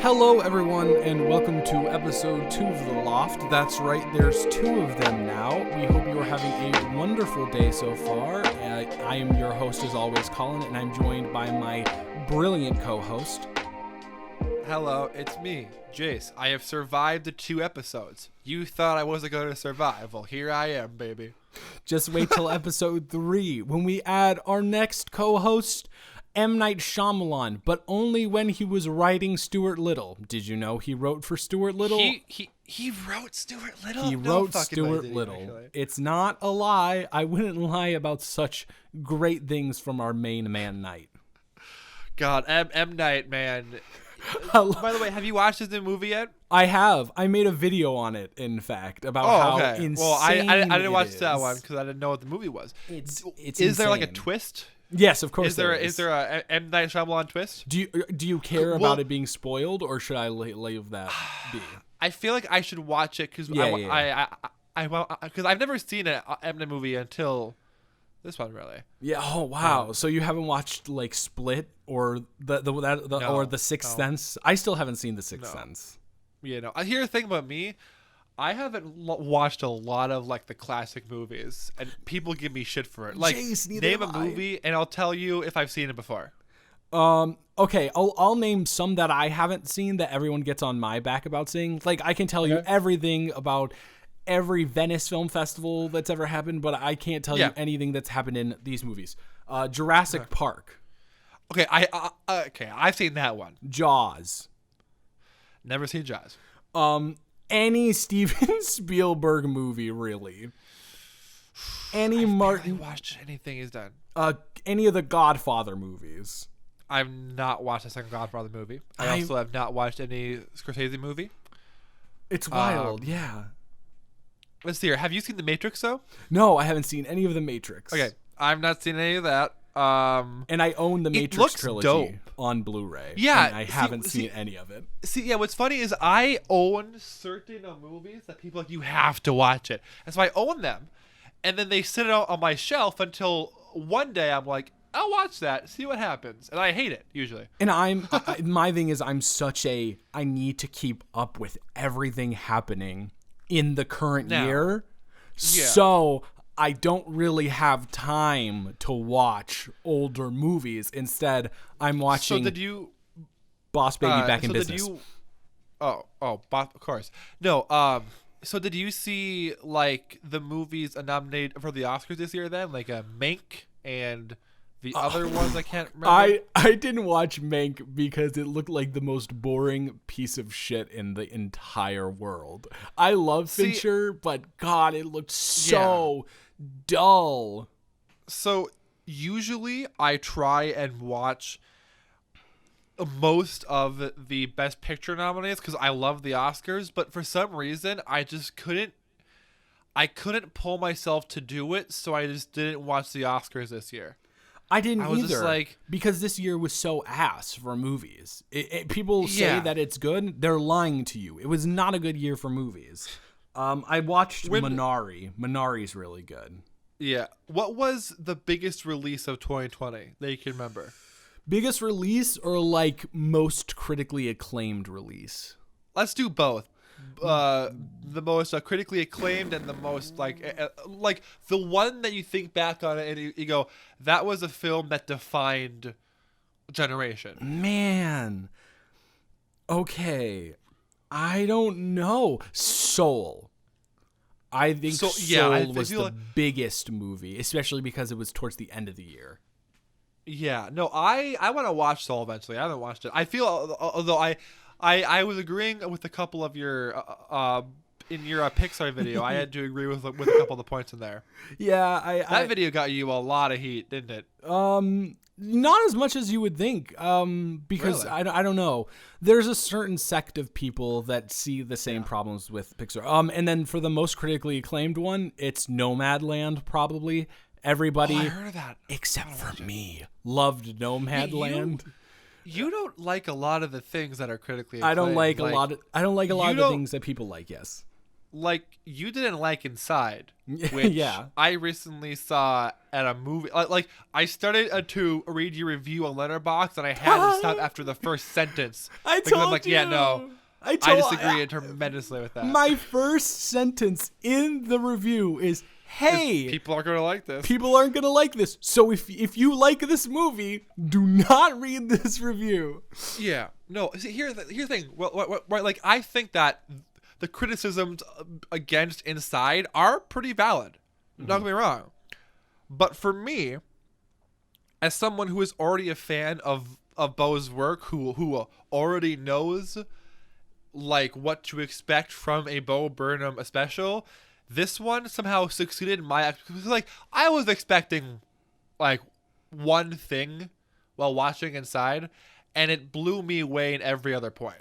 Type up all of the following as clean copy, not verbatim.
Hello, everyone, and welcome to episode 2 of The Loft. That's right, there's 2 of them now. We hope you are having a wonderful day so far. I am your host, as always, Colin, and I'm joined by my brilliant co-host. Hello, it's me, Jace. I have survived the 2 episodes. You thought I wasn't going to survive. Well, here I am, baby. Just wait till episode 3, when we add our next co-host, M. Night Shyamalan, but only when he was writing Stuart Little. Did you know he wrote for Stuart Little? He wrote Stuart Little? He wrote Stuart Little. Actually. It's not a lie. I wouldn't lie about such great things from our main man, Night. God, M. Night, man. By the way, have you watched his new movie yet? I have. I made a video on it, in fact, about how insane Well, I didn't watch that one because I didn't know what the movie was. It's Is there like a twist? Yes, of course. Is there a M. Night Shyamalan twist? Do you care about it being spoiled, or should I leave that be? I feel like I should watch it because because I've never seen an M. Night movie until this one, really. Yeah. Oh wow. So you haven't watched like Split or or The Sixth Sense? I still haven't seen The Sixth Sense. Yeah. No. Here's the thing about me. I haven't watched a lot of like the classic movies, and people give me shit for it. Like, Jace, name a movie, and I'll tell you if I've seen it before. Okay, I'll name some that I haven't seen that everyone gets on my back about seeing. Like, I can tell you everything about every Venice Film Festival that's ever happened, but I can't tell you anything that's happened in these movies. Jurassic Park. Okay, I've seen that one. Jaws. Never seen Jaws. Any Steven Spielberg movie, really. Any Martin. I've watched anything he's done. Any of the Godfather movies. I've not watched a second Godfather movie. I also have not watched any Scorsese movie. It's wild, yeah. Let's see here. Have you seen The Matrix, though? No, I haven't seen any of The Matrix. Okay, I've not seen any of that. And I own the Matrix trilogy on Blu-ray. Yeah, and I haven't seen any of it. See, what's funny is I own certain movies that people are like, you have to watch it. And so I own them. And then they sit out on my shelf until one day I'm like, I'll watch that, see what happens. And I hate it, usually. And my thing is I need to keep up with everything happening in the current year. Yeah. So I don't really have time to watch older movies. Instead, I'm watching Boss Baby Back in Business. Of course. No, so did you see like the movies nominated for the Oscars this year then? Like Mank and the other ones I can't remember? I didn't watch Mank because it looked like the most boring piece of shit in the entire world. I love Fincher, but God, it looked so dull. So usually I try and watch most of the Best Picture nominees because I love the Oscars, but for some reason I just couldn't pull myself to do it, so I just didn't watch the Oscars this year. I didn't either, because this year was so ass for movies. People say that it's good. They're lying to you. It was not a good year for movies. I watched Minari. Minari's really good. Yeah. What was the biggest release of 2020 that you can remember? Biggest release or like most critically acclaimed release? Let's do both. The most critically acclaimed and the most like the one that you think back on it and you go, that was a film that defined a generation. Man. Okay. I don't know. Soul. I think Soul was the biggest movie, especially because it was towards the end of the year. Yeah. No, I want to watch Soul eventually. I haven't watched it. I feel, although I was agreeing with a couple of your in your Pixar video. I had to agree with a couple of the points in there. Yeah, that video got you a lot of heat, didn't it? Not as much as you would think. Because really? I don't know. There's a certain sect of people that see the same problems with Pixar. And then for the most critically acclaimed one, it's Nomadland probably. Everybody, I heard of that, except for me, loved Nomadland. You don't like a lot of the things that are critically acclaimed. I don't like a lot of the things that people like. Yes. like you didn't like Inside, which I recently saw at a movie. Like I started to read your review on Letterboxd, and I had to stop after the first sentence. I'm like, yeah, no, I disagree tremendously with that. My first sentence in the review is, hey, people aren't gonna like this. People aren't gonna like this. So if you like this movie, do not read this review. Yeah, no. See, here's the thing. Right, like I think that the criticisms against Inside are pretty valid. Mm-hmm. Don't get me wrong. But for me, as someone who is already a fan of Bo's work, who already knows like what to expect from a Bo Burnham special, this one somehow succeeded in my like I was expecting like one thing while watching Inside, and it blew me away in every other point.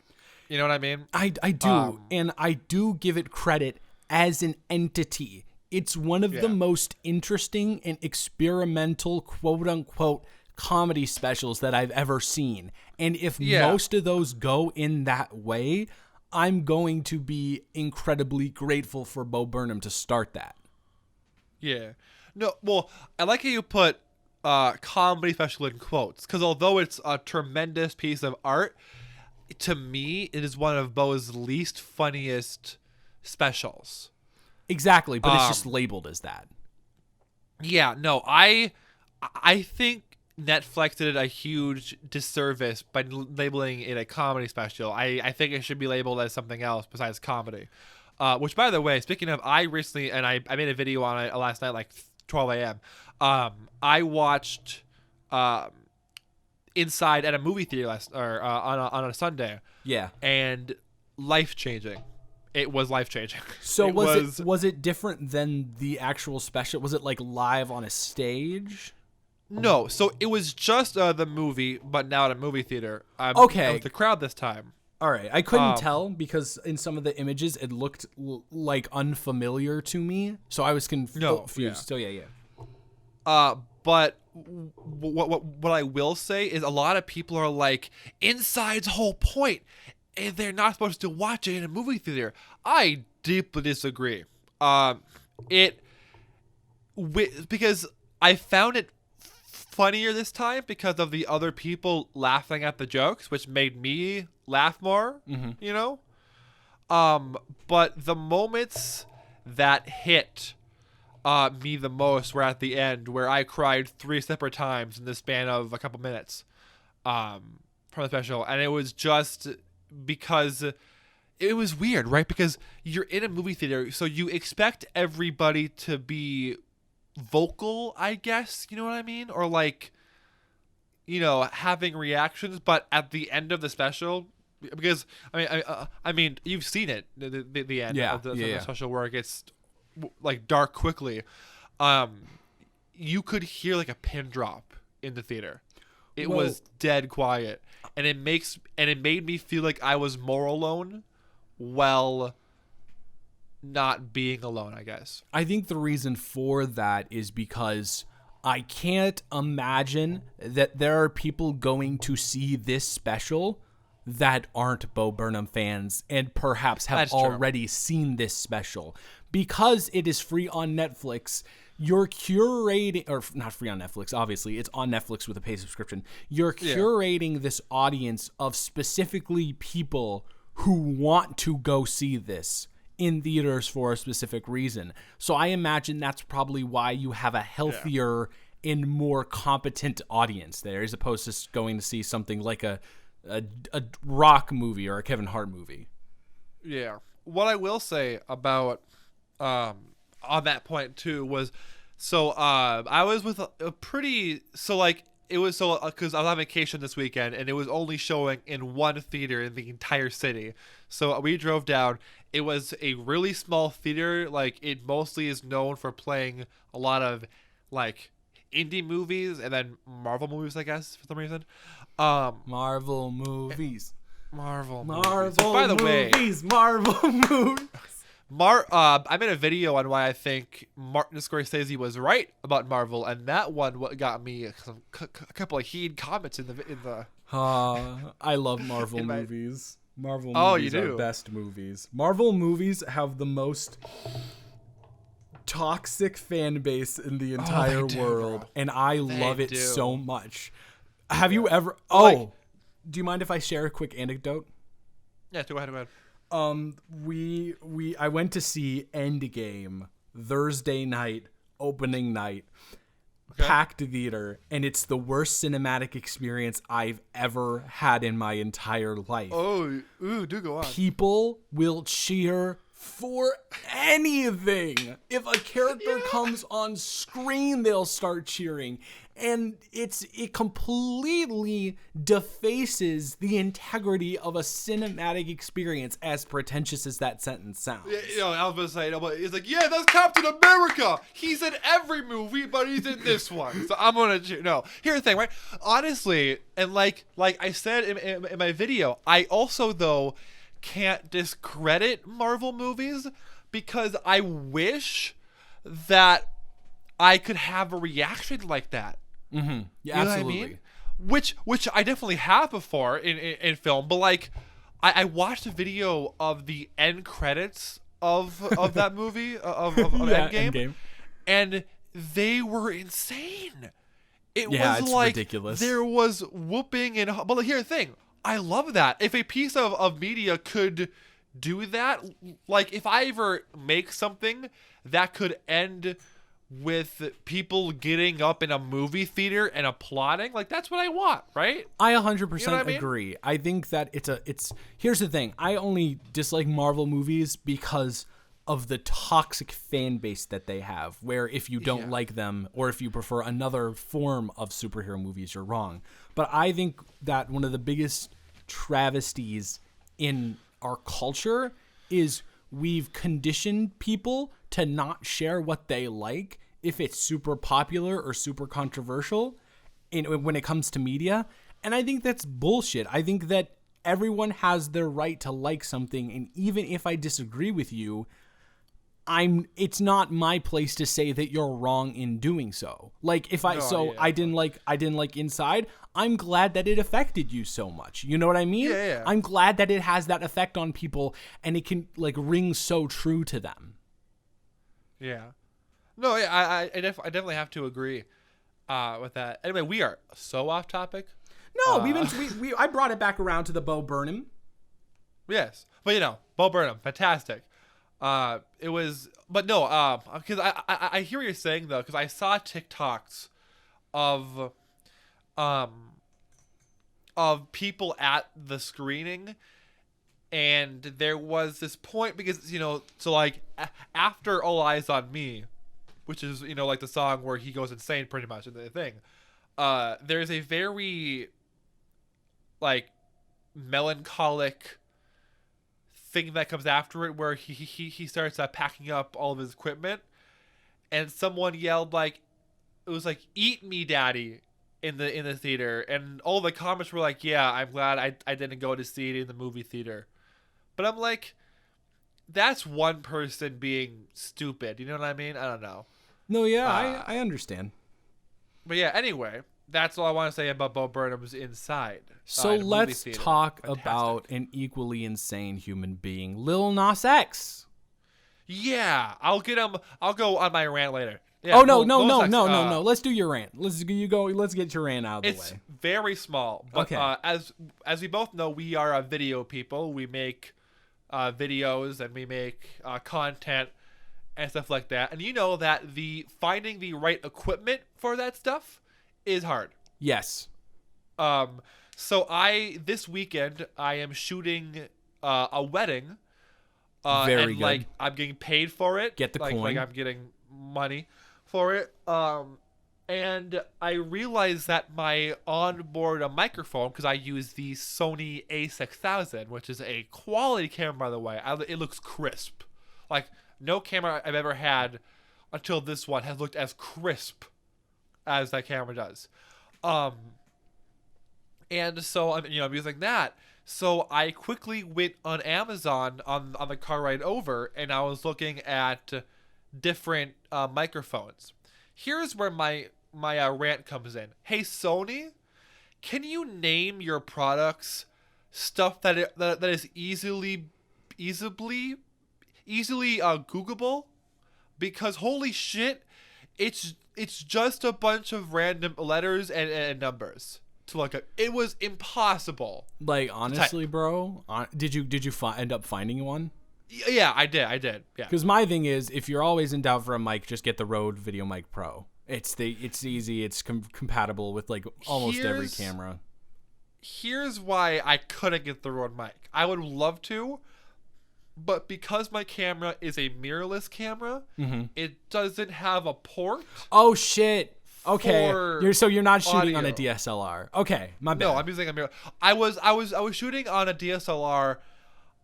You know what I mean? I do, and I do give it credit as an entity. It's one of the most interesting and experimental, quote-unquote, comedy specials that I've ever seen. And if most of those go in that way, I'm going to be incredibly grateful for Bo Burnham to start that. Yeah. No, well, I like how you put comedy special in quotes, because although it's a tremendous piece of art, to me, it is one of Bo's least funniest specials. Exactly, but it's just labeled as that. Yeah, no, I think Netflix did a huge disservice by labeling it a comedy special. I think it should be labeled as something else besides comedy. Which, by the way, speaking of, I recently, and I made a video on it last night, like 12 a.m. I watched Inside at a movie theater on a Sunday. Yeah. And life-changing. It was life-changing. So was it different than the actual special? Was it like live on a stage? No. So it was just the movie, but now at a movie theater. Okay. With the crowd this time. All right. I couldn't tell because in some of the images it looked like unfamiliar to me. So I was confused. Yeah. So yeah. But what I will say is a lot of people are like, Inside's whole point, and they're not supposed to watch it in a movie theater. I deeply disagree. Because I found it funnier this time because of the other people laughing at the jokes, which made me laugh more. Mm-hmm. You know. But the moments that hit me the most were at the end, where I cried 3 separate times in the span of a couple minutes from the special. And it was just because it was weird, right? Because you're in a movie theater, so you expect everybody to be vocal, I guess, you know what I mean? Or like, you know, having reactions. But at the end of the special, because I mean you've seen it, the end of the special work, it's like dark quickly. You could hear like a pin drop in the theater. It was dead quiet, and it made me feel like I was more alone while not being alone, I guess. I think the reason for that is because I can't imagine that there are people going to see this special that aren't Bo Burnham fans and perhaps have already seen this special. Because it is free on Netflix, you're curating, or not free on Netflix, obviously, it's on Netflix with a paid subscription. You're curating this audience of specifically people who want to go see this in theaters for a specific reason. So I imagine that's probably why you have a healthier and more competent audience there, as opposed to going to see something like a rock movie or a Kevin Hart movie. Yeah. What I will say about on that point too was, so I was with a pretty, so like it was, so because I was on vacation this weekend and it was only showing in one theater in the entire city. So we drove down. It was a really small theater. Like, it mostly is known for playing a lot of like indie movies and then Marvel movies, I guess, for some reason. Marvel movies. Marvel movies. By the way, Marvel movies. I made a video on why I think Martin Scorsese was right about Marvel, and that one what got me a couple of heat comments in the. I love Marvel movies. Marvel Oh, you movies are do? best movies. Marvel movies have the most toxic fan base in the entire world, bro. and I They love it do. so much. Have you ever? Like- Do you mind if I share a quick anecdote? Yeah, go ahead. I went to see Endgame Thursday night, opening night, packed theater, and it's the worst cinematic experience I've ever had in my entire life. Oh, do go on. People will cheer for anything. If a character comes on screen, they'll start cheering. And it completely defaces the integrity of a cinematic experience, as pretentious as that sentence sounds. Yeah, I was gonna say, but he's like, yeah, that's Captain America. He's in every movie, but he's in this one. So I'm gonna no. Here's the thing, right? Honestly, and like I said in my video, I also though can't discredit Marvel movies because I wish that I could have a reaction like that. Mm-hmm. Yeah, You know absolutely. what I mean? Which I definitely have before in film, but like I watched a video of the end credits of that movie of Endgame, and they were insane. It was it's like ridiculous. There was whooping and but like, here's the thing. I love that. If a piece of media could do that, like if I ever make something that could end with people getting up in a movie theater and applauding, like that's what I want, right? I 100% You know what I mean? agree. I think that it's here's the thing. I only dislike Marvel movies because of the toxic fan base that they have, where if you don't like them or if you prefer another form of superhero movies, you're wrong. But I think that one of the biggest travesties in our culture is we've conditioned people to not share what they like if it's super popular or super controversial when it comes to media. And I think that's bullshit. I think that everyone has their right to like something, and even if I disagree with you, it's not my place to say that you're wrong in doing so. Like if I didn't like Inside, I'm glad that it affected you so much. You know what I mean? Yeah. I'm glad that it has that effect on people and it can like ring so true to them. Yeah. No, yeah, I definitely have to agree with that. Anyway, we are so off topic. No, I brought it back around to the Bo Burnham. Yes, but Bo Burnham, fantastic. It was, but no, because I hear what you're saying though, because I saw TikToks of people at the screening, and there was this point because so like after All Eyes on Me, which is like the song where he goes insane pretty much in the thing, there's a very like melancholic thing that comes after it where he starts packing up all of his equipment, and someone yelled like, it was like, "Eat me, daddy," in the theater, and all the comments were like, "Yeah, I'm glad I didn't go to see it in the movie theater." But I'm like, that's one person being stupid, you know what I mean? I don't know. No, yeah, I understand. But yeah, anyway, that's all I want to say about Bo Burnham's Inside. So let's talk about an equally insane human being, Lil Nas X. Yeah, I'll go on my rant later. Yeah, oh no! Let's do your rant. Let's get your rant out of the way. It's very small, but okay. As we both know, we are video people. We make videos and we make content and stuff like that. And you know that finding the right equipment for that stuff is hard. Yes. So this weekend I am shooting a wedding. Very good. Like I'm getting paid for it. Get the coin. Like I'm getting money for it. And I realized that my onboard microphone, because I use the Sony A6000, which is a quality camera, by the way. It looks crisp. Like no camera I've ever had until this one has looked as crisp as that camera does. And so I'm using that. So I quickly went on Amazon on the car ride over, and I was looking at different microphones. Here's where my rant comes in. Hey Sony, can you name your products stuff that is easily Googleable, because holy shit, it's just a bunch of random letters and numbers to look at. It was impossible. Like, honestly, bro, did you end up finding one? Yeah, I did. Yeah. Because my thing is, if you're always in doubt for a mic, just get the Rode Video Mic Pro. It's easy. It's compatible with like almost every camera. Here's why I couldn't get the Rode mic. I would love to, but because my camera is a mirrorless camera, it doesn't have a port. Oh shit. Okay. You're not shooting on a DSLR. Okay, my bad. No, I'm using a mirror. I was shooting on a DSLR,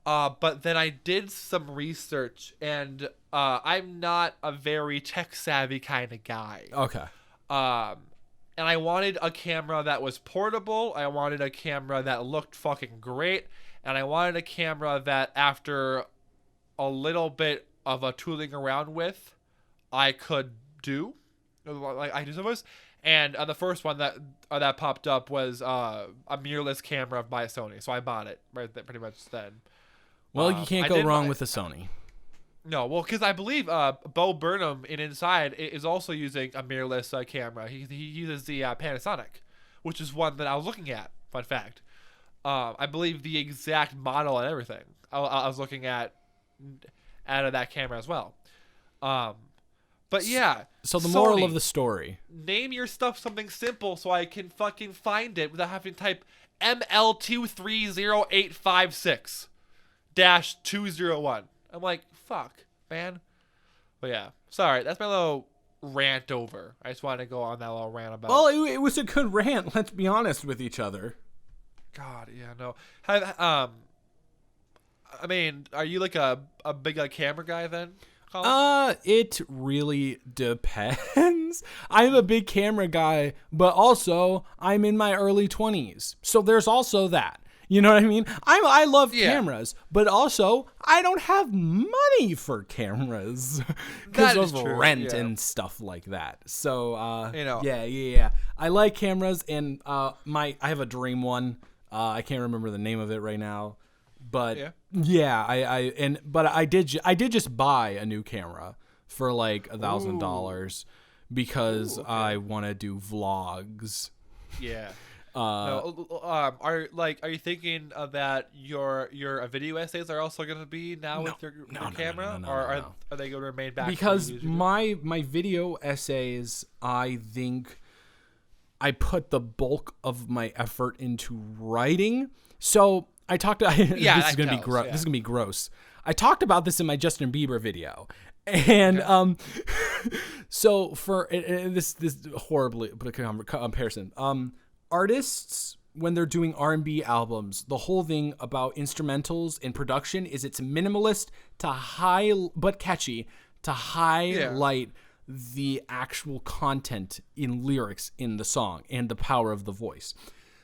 but then I did some research, and I'm not a very tech savvy kind of guy. Okay. And I wanted a camera that was portable. I wanted a camera that looked fucking great. And I wanted a camera that, after a little bit of a tooling around with, I could do. Like I do some of this. And the first one that popped up was a mirrorless camera by Sony. So I bought it right there, pretty much then. Well, you can't go wrong with a Sony. No, well, because I believe Bo Burnham in Inside is also using a mirrorless camera. He uses the Panasonic, which is one that I was looking at. Fun fact. I believe the exact model and everything I was looking at out of that camera as well. But yeah. So the moral of the story. Name your stuff something simple so I can fucking find it without having to type ML230856-201. I'm like, fuck, man. But yeah, sorry. That's my little rant over. I just wanted to go on that little rant about. Well, it was a good rant. Let's be honest with each other. God, yeah, no. I mean, are you like a big camera guy then, Colin? It really depends. I'm a big camera guy, but also I'm in my early 20s. So there's also that. You know what I mean? I love cameras, but also I don't have money for cameras because of rent and stuff like that. So, yeah. I like cameras, and I have a dream one. I can't remember the name of it right now, but but I did just buy a new camera for like $1,000 because I want to do vlogs. Yeah. Are you thinking that your video essays are also going to be now with your camera, or are they going to remain back? Because my video essays, I think I put the bulk of my effort into writing. So I talked to this is going to be gross. This is going to be gross. I talked about this in my Justin Bieber video. And so for this horribly comparison, artists, when they're doing R&B albums, the whole thing about instrumentals and production is it's minimalist to but catchy to highlight the actual content in lyrics in the song and the power of the voice.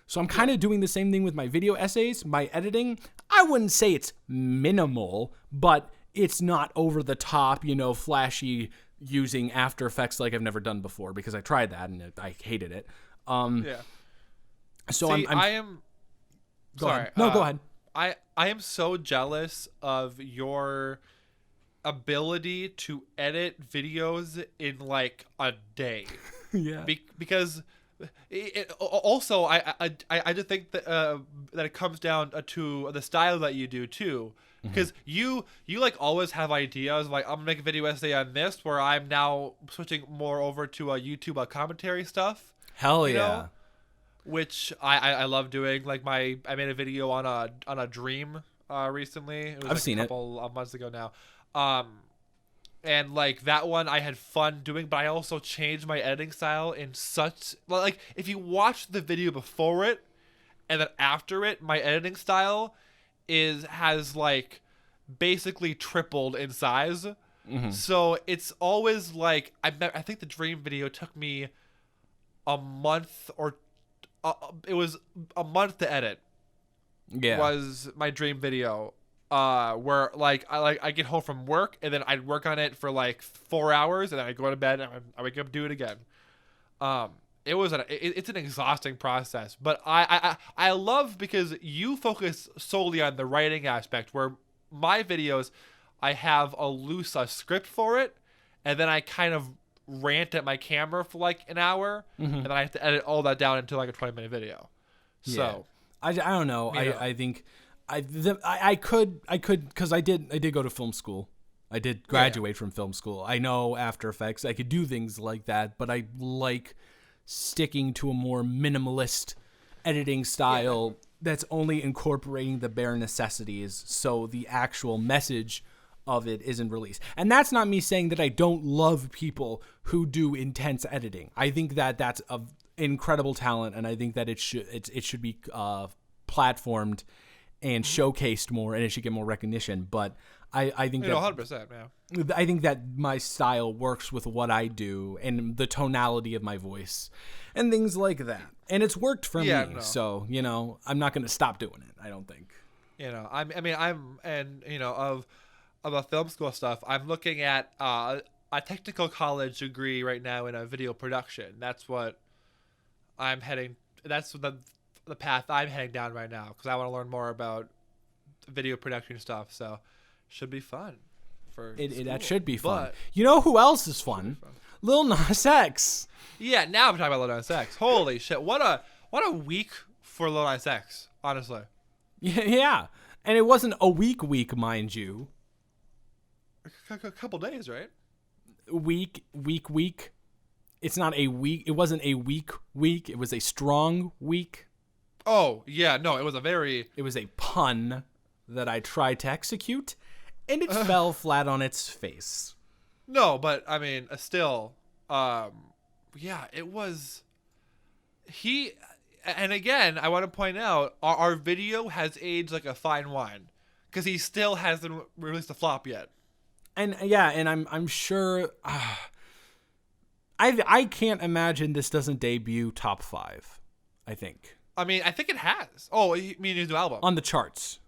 So I'm kind of doing the same thing with my video essays. My editing, I wouldn't say it's minimal, but it's not over the top, flashy, using After Effects like I've never done before, because I tried that and I hated it. So See, go ahead. I am so jealous of your ability to edit videos in like a day. Yeah. Because also I just think that that it comes down to the style that you do too. Because you like always have ideas like, I'm gonna make a video essay on this, where I'm now switching more over to a YouTube commentary stuff. Hell yeah. Which I love doing. Like I made a video on a dream recently. It was I've seen a couple of months ago now. And like that one I had fun doing, but I also changed my editing style in such, like, if you watch the video before it and then after it, my editing style has like basically tripled in size. So it's always like, I think the dream video took me a month, or it was a month to edit. Yeah, was my dream video. Where like I get home from work and then I'd work on it for like 4 hours and then I'd go to bed and I wake up, do it again. it's an exhausting process, but I love because you focus solely on the writing aspect, where my videos, I have a script for it, and then I kind of rant at my camera for like an hour, and then I have to edit all that down into like a 20-minute video. So I don't know. I think I could because I did go to film school. I did graduate from film school. I know After Effects. I could do things like that, but I like sticking to a more minimalist editing style that's only incorporating the bare necessities, so the actual message of it isn't released. And that's not me saying that I don't love people who do intense editing. I think that that's of incredible talent, and I think that it should be platformed and showcased more, and it should get more recognition. But I think that 100%, yeah. I think that my style works with what I do and the tonality of my voice and things like that. And it's worked for me. No. So, I'm not going to stop doing it, I don't think. Of the film school stuff, I'm looking at a technical college degree right now in video production. That's what I'm heading. That's the path I'm heading down right now, because I want to learn more about video production stuff. So, should be fun. That should be fun. But you know who else is fun? Lil Nas X. Yeah, now I'm talking about Lil Nas X. Holy shit! What a week for Lil Nas X. Honestly. Yeah, and it wasn't a week, mind you. A couple days, right? Week. It's not a week. It wasn't a week. It was a strong week. Oh yeah, no, it was a pun that I tried to execute, and it fell flat on its face. No, but I mean, still, it was. And again, I want to point out our video has aged like a fine wine, because he still hasn't released a flop yet. And I'm sure. I can't imagine this doesn't debut top 5. I think. I mean, I think it has. Oh, you mean his new album on the charts?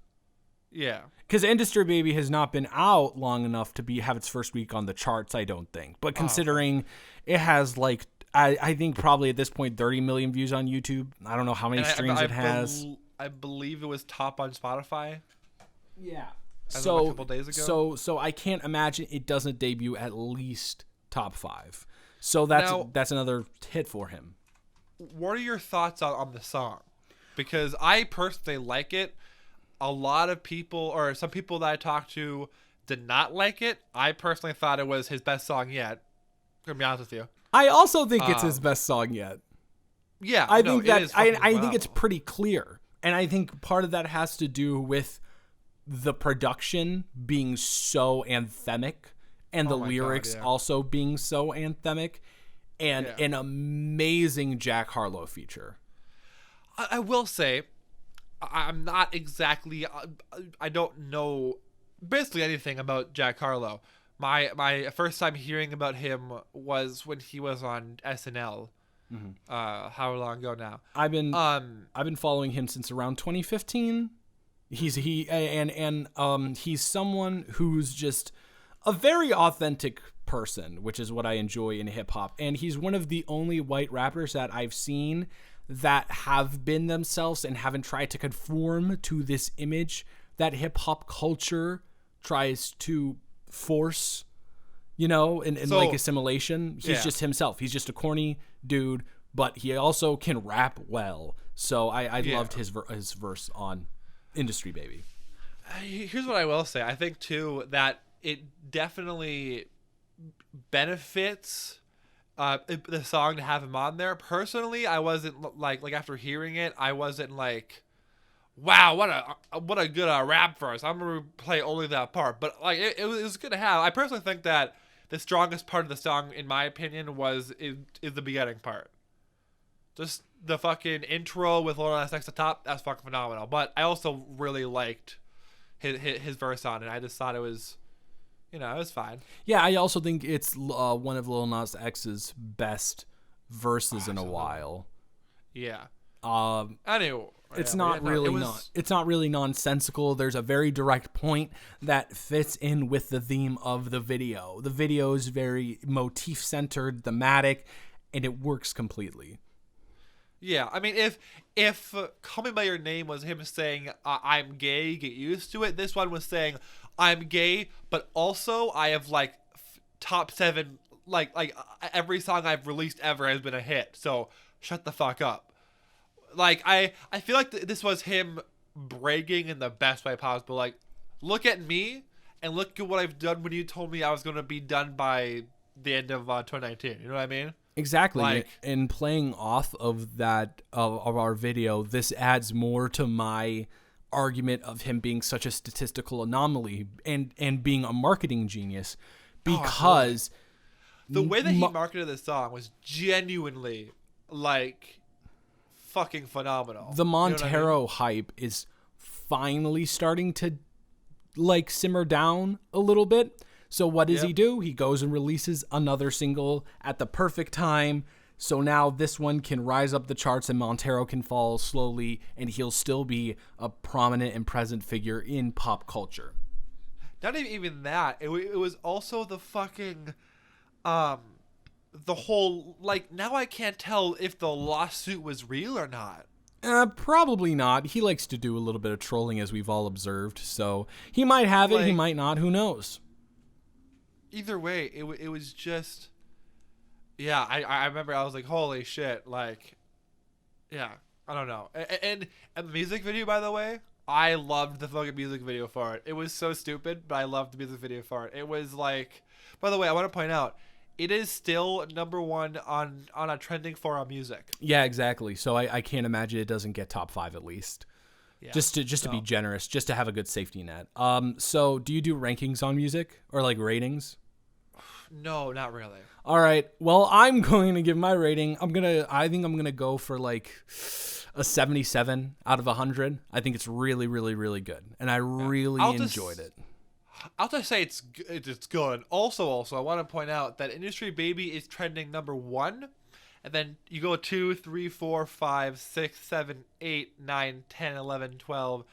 Yeah. Because Industry Baby has not been out long enough to have its first week on the charts, I don't think. But considering it has like, I think probably at this point 30 million views on YouTube. I don't know how many streams it has. I believe it was top on Spotify. Yeah. So a couple days ago. So I can't imagine it doesn't debut at least top 5. So that's another hit for him. What are your thoughts on the song? Because I personally like it. A lot of people, or some people that I talked to, did not like it. I personally thought it was his best song yet. I'm gonna be honest with you. I also think it's his best song yet. Yeah, I think it's pretty clear, and I think part of that has to do with the production being so anthemic, and the lyrics also being so anthemic, and an amazing Jack Harlow feature. I will say, I'm not exactly. I don't know basically anything about Jack Harlow. My first time hearing about him was when he was on SNL. How long ago now? I've been following him since around 2015. He's someone who's just a very authentic person, which is what I enjoy in hip hop. And he's one of the only white rappers that I've seen that have been themselves and haven't tried to conform to this image that hip hop culture tries to force, in like assimilation. He's just himself. He's just a corny dude, but he also can rap well. So I loved his verse on Industry Baby. Here's what I will say. I think too that it definitely benefits the song to have him on there. Personally, I wasn't like after hearing it, I wasn't like, wow, what a good rap verse. I'm gonna play only that part. But like it was good to have. I personally think that the strongest part of the song, in my opinion, is the beginning part. Just the fucking intro with Lil Nas X at the top, that's fucking phenomenal. But I also really liked his verse on it. I just thought it was, it was fine. Yeah, I also think it's one of Lil Nas X's best verses in a while. Yeah. Anyway, it's not really nonsensical. There's a very direct point that fits in with the theme of the video. The video is very motif centered, thematic, and it works completely. Yeah, I mean, if Call Me by Your Name was him saying I'm gay, get used to it. This one was saying I'm gay, but also I have like top 7 every song I've released ever has been a hit. So shut the fuck up. Like I feel like this was him bragging in the best way possible. Like, look at me and look at what I've done when you told me I was going to be done by the end of 2019. You know what I mean? Exactly. Like, and playing off of that of our video, this adds more to my argument of him being such a statistical anomaly and being a marketing genius, because the way that he marketed this song was genuinely like fucking phenomenal. The Montero hype is finally starting to like simmer down a little bit. So what does he do? He goes and releases another single at the perfect time. So now this one can rise up the charts and Montero can fall slowly, and he'll still be a prominent and present figure in pop culture. Not even that. It was also the fucking, the whole, like, now I can't tell if the lawsuit was real or not. Probably not. He likes to do a little bit of trolling, as we've all observed. So he might have it, he might not. Who knows? Either way, it was just, yeah. I remember I was like, holy shit, like, yeah. I don't know. And the music video, by the way, I loved the fucking music video for it. It was so stupid, but I loved the music video for it. It was like, by the way, I want to point out, it is still #1 on a trending for our music. Yeah, exactly. So I can't imagine it doesn't get top 5 at least. Yeah. Just to be generous, just to have a good safety net. So do you do rankings on music or like ratings? No, not really. All right. Well, I'm going to give my rating. I think I'm going to go for like a 77 out of 100. I think it's really, really, really good. And I really enjoyed it. I'll just say it's good. Also, I want to point out that Industry Baby is trending #1. And then you go 2, 3, 4, 5, 6, 7, 8, 9, 10, 11, 12,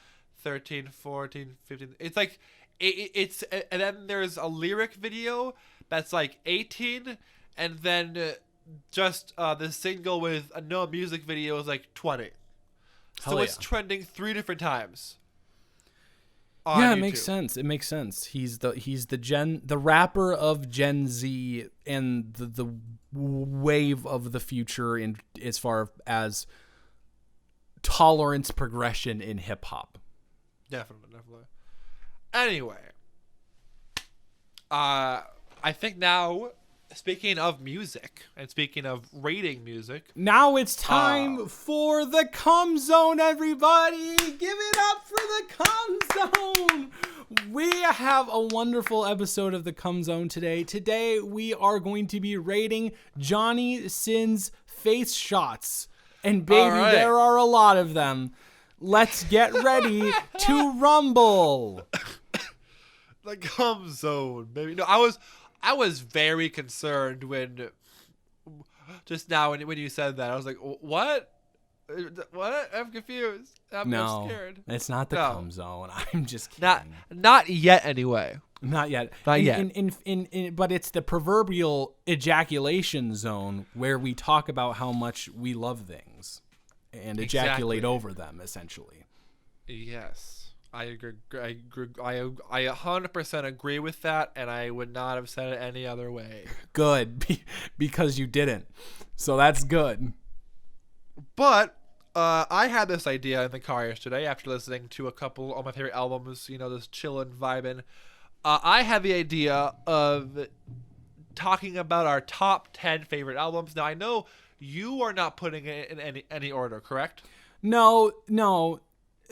13, 14, 15. It's like, it's and then there's a lyric video that's like 18, and then just the single with no music video is like 20. So it's trending 3 different times. Yeah, it makes sense. It makes sense. He's the rapper of Gen Z and the wave of the future in as far as tolerance progression in hip hop. Definitely. Anyway, I think now, speaking of music and speaking of rating music, now it's time for the Cum Zone, everybody. Give it up for the Cum Zone. We have a wonderful episode of the Cum Zone today. Today we are going to be rating Johnny Sin's face shots. And baby, there are a lot of them. Let's get ready to rumble. The Cum Zone, baby. No, I was very concerned when just now when you said that. I was like, what? What? I'm confused. I'm scared. It's not the Cum Zone. I'm just kidding. Not yet, anyway. Not yet. Yet. But it's the proverbial ejaculation zone where we talk about how much we love things and ejaculate over them, essentially. Yes. I agree. I 100% agree with that, and I would not have said it any other way. Good, because you didn't. So that's good. But I had this idea in the car yesterday after listening to a couple of my favorite albums, just chillin', vibing. I had the idea of talking about our top 10 favorite albums. Now, I know you are not putting it in any order, correct? No.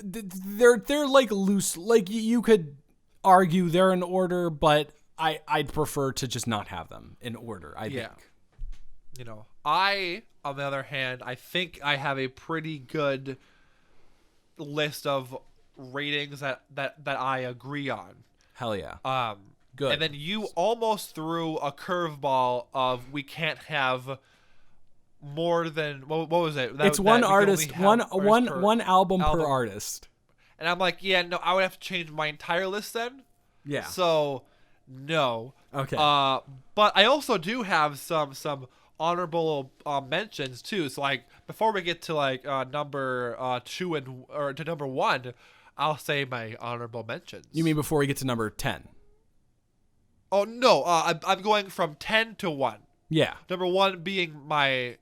They're like loose. Like you could argue they're in order, but I'd prefer to just not have them in order. I think. I, on the other hand, I think I have a pretty good list of ratings that I agree on. Hell yeah. Good. And then you almost threw a curveball of we can't have more than what was it? It's one artist, one album per artist. And I'm like, yeah, no, I would have to change my entire list then. Yeah. So, no. Okay. But I also do have some honorable mentions too. So like before we get to like number 2 or to number 1, I'll say my honorable mentions. You mean before we get to number 10? Oh no, I'm going from 10 to 1. Yeah. Number 1 being my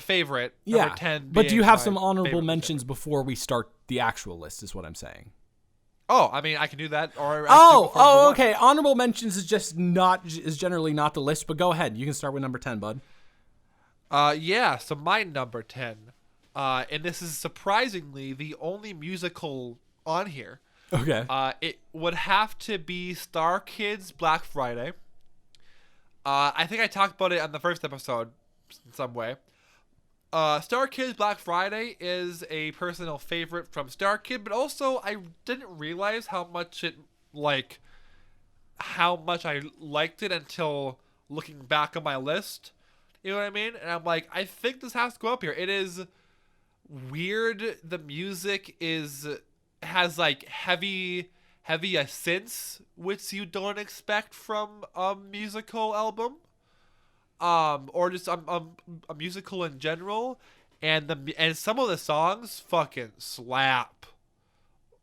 favorite. Yeah. Number 10 but do you have my some honorable favorite mentions before we start the actual list? Is what I'm saying. Oh, I mean, I can do that. Or Okay. Honorable mentions is generally not the list, but go ahead. You can start with number 10, bud. Yeah. So my number 10, and this is surprisingly the only musical on here. Okay. It would have to be Star Kids Black Friday. I think I talked about it on the first episode in some way. Star Kids Black Friday is a personal favorite from Star Kid, but also I didn't realize how much I liked it until looking back on my list. You know what I mean? And I'm like, I think this has to go up here. It is weird. The music has like heavy synths, which you don't expect from a musical album. Or just a musical in general, and some of the songs fucking slap.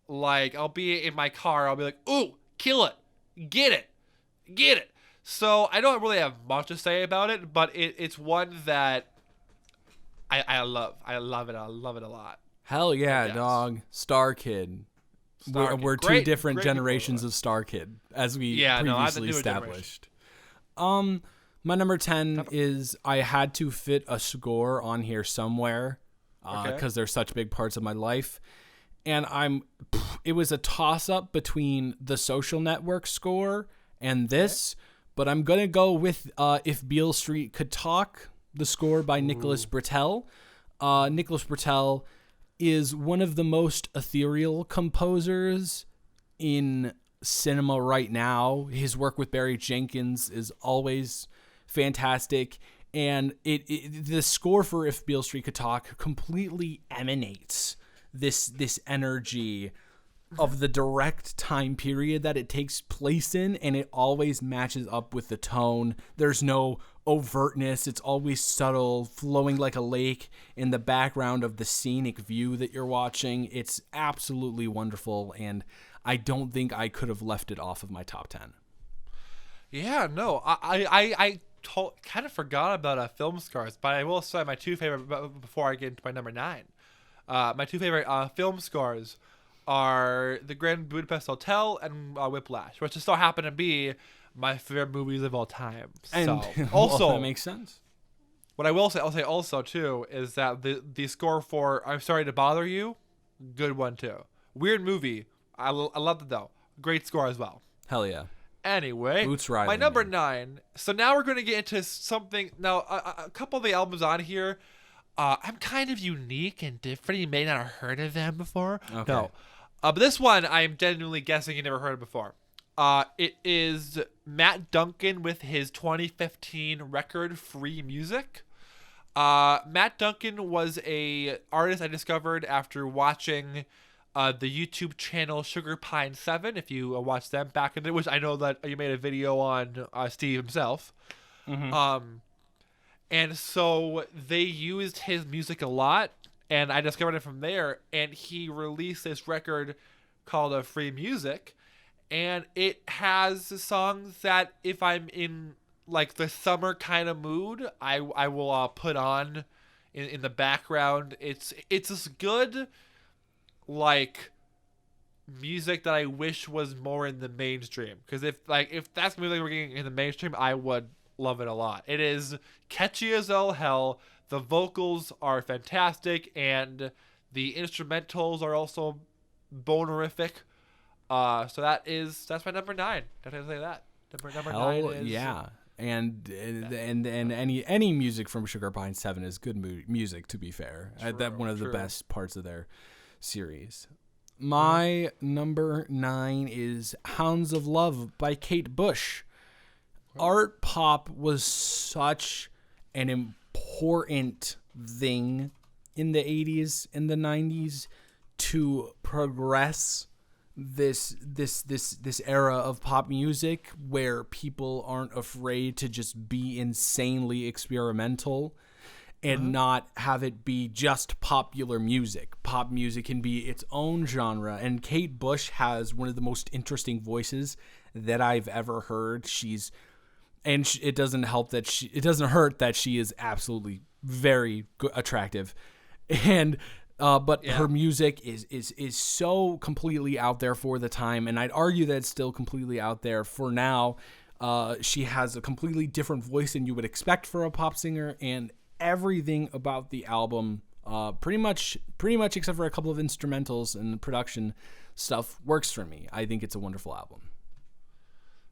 Like I'll be in my car, I'll be like, "Ooh, kill it, get it." So I don't really have much to say about it, but it's one that I love. I love it. I love it a lot. Hell yeah, dog! Star Kid. We're two different generations of Star Kid, as we previously established. My number 10 is I had to fit a score on here somewhere because they're such big parts of my life. And it was a toss-up between the Social Network score and this, but I'm going to go with If Beale Street Could Talk, the score by Nicholas Britell. Nicholas Britell is one of the most ethereal composers in cinema right now. His work with Barry Jenkins is always fantastic, and the score for If Beale Street Could Talk completely emanates this energy of the direct time period that it takes place in, and it always matches up with the tone. There's no overtness. It's always subtle, flowing like a lake in the background of the scenic view that you're watching. It's absolutely wonderful, and I don't think I could have left it off of my top 10. Yeah, no, I kind of forgot about film scores, but I will say my two favorite before I get into my number 9. My two favorite film scores are The Grand Budapest Hotel and Whiplash, which just so happen to be my favorite movies of all time. So also that makes sense. What I'll say also too is that the score for I'm Sorry to Bother You, good one too. Weird movie, I loved it though. Great score as well. Hell yeah. Anyway, my number 9. So now we're going to get into something. Now, a couple of the albums on here, I'm kind of unique and different. You may not have heard of them before. Okay. No. But this one, I'm genuinely guessing you never heard of before. It is Matt Duncan with his 2015 record, Free Music. Matt Duncan was a artist I discovered after watching the YouTube channel Sugar Pine 7, if you watch them back in the day, which I know that you made a video on Steve himself. Mm-hmm. And so they used his music a lot, and I discovered it from there, and he released this record called Free Music, and it has songs that if I'm in like the summer kind of mood, I will put on in the background. It's this good like music that I wish was more in the mainstream, because if that's music we're getting in the mainstream, I would love it a lot. It is catchy as all hell. The vocals are fantastic, and the instrumentals are also bonerific. So that's my number 9. Did I say that? Number 9 is yeah. And any music from Sugar Pine 7 is good music, to be fair. That's one of the best parts of their series. My number 9 is Hounds of Love by Kate Bush. Art pop was such an important thing in the 80s and the 90s to progress this era of pop music where people aren't afraid to just be insanely experimental and not have it be just popular music. Pop music can be its own genre, and Kate Bush has one of the most interesting voices that I've ever heard. It doesn't hurt that she is absolutely very attractive, and but her music is so completely out there for the time, and I'd argue that it's still completely out there for now. She has a completely different voice than you would expect for a pop singer, and everything about the album, pretty much except for a couple of instrumentals and production stuff, works for me. I think it's a wonderful album.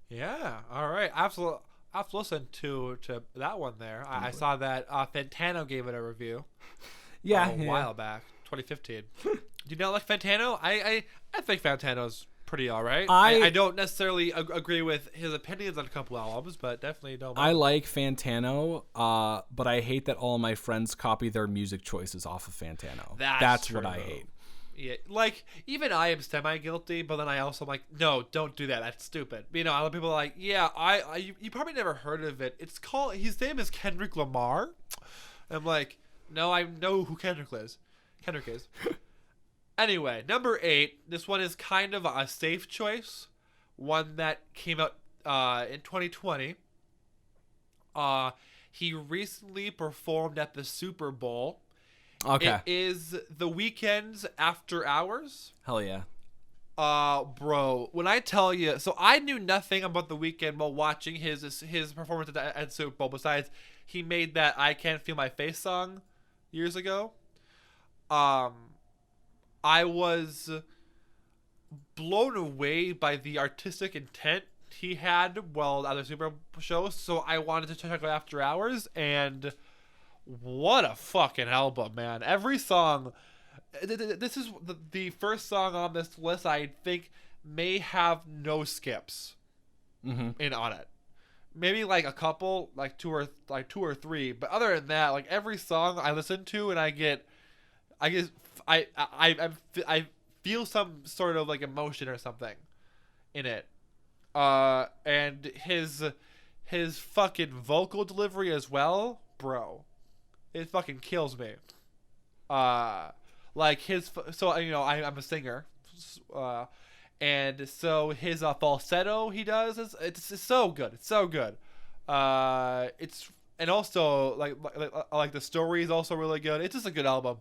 Yeah, all right, absolutely. I have to listen to that one there. I saw that Fantano gave it a review. Yeah, a while back, 2015. Do you not like Fantano? I think Fantano's pretty all right. I don't necessarily agree with his opinions on a couple albums, but definitely don't mind. I like Fantano, but I hate that all my friends copy their music choices off of Fantano. That's what I hate. Yeah, like, even I am semi-guilty, but then I also am like, no, don't do that. That's stupid. You know, other people are like, yeah, you probably never heard of it. His name is Kendrick Lamar. I'm like, no, I know who Kendrick is. Anyway, number 8. This one is kind of a safe choice. One that came out in 2020. He recently performed at the Super Bowl. Okay. It is The Weeknd's After Hours. Hell yeah. Bro, when I tell you, so I knew nothing about The Weeknd while watching his performance at Super Bowl. Besides, he made that "I Can't Feel My Face" song years ago. I was blown away by the artistic intent he had while at the Super Bowl show, so I wanted to check out After Hours, and what a fucking album, man. Every song, this is the first song on this list I think may have no skips in on it. Maybe like a couple, like two or three, but other than that, like every song I listen to and I feel some sort of like emotion or something in it. And his fucking vocal delivery as well, bro. It fucking kills me. Like so you know, I'm a singer, and so his falsetto he does it's so good. It's so good. And also like the story is also really good. It's just a good album.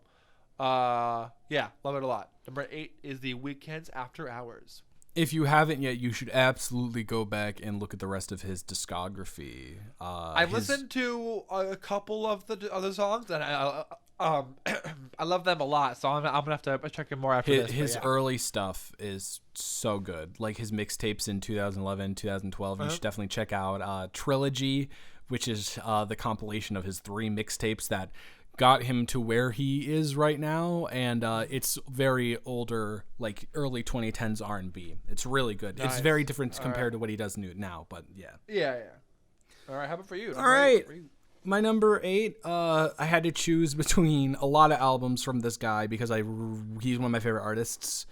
Yeah, love it a lot. Number 8 is The Weeknd's After Hours. If you haven't yet, you should absolutely go back and look at the rest of his discography. I've listened to a couple of the other songs, and I love them a lot. So I'm gonna have to check in more after this. His early stuff is so good, like his mixtapes in 2011, 2012. You should definitely check out Trilogy, which is the compilation of his 3 mixtapes that got him to where he is right now, and it's very older, like early 2010s R&B. It's really good. Nice. It's very different compared to what he does now, but yeah. Yeah. All right, how about for you? All right. My number 8, I had to choose between a lot of albums from this guy because he's one of my favorite artists.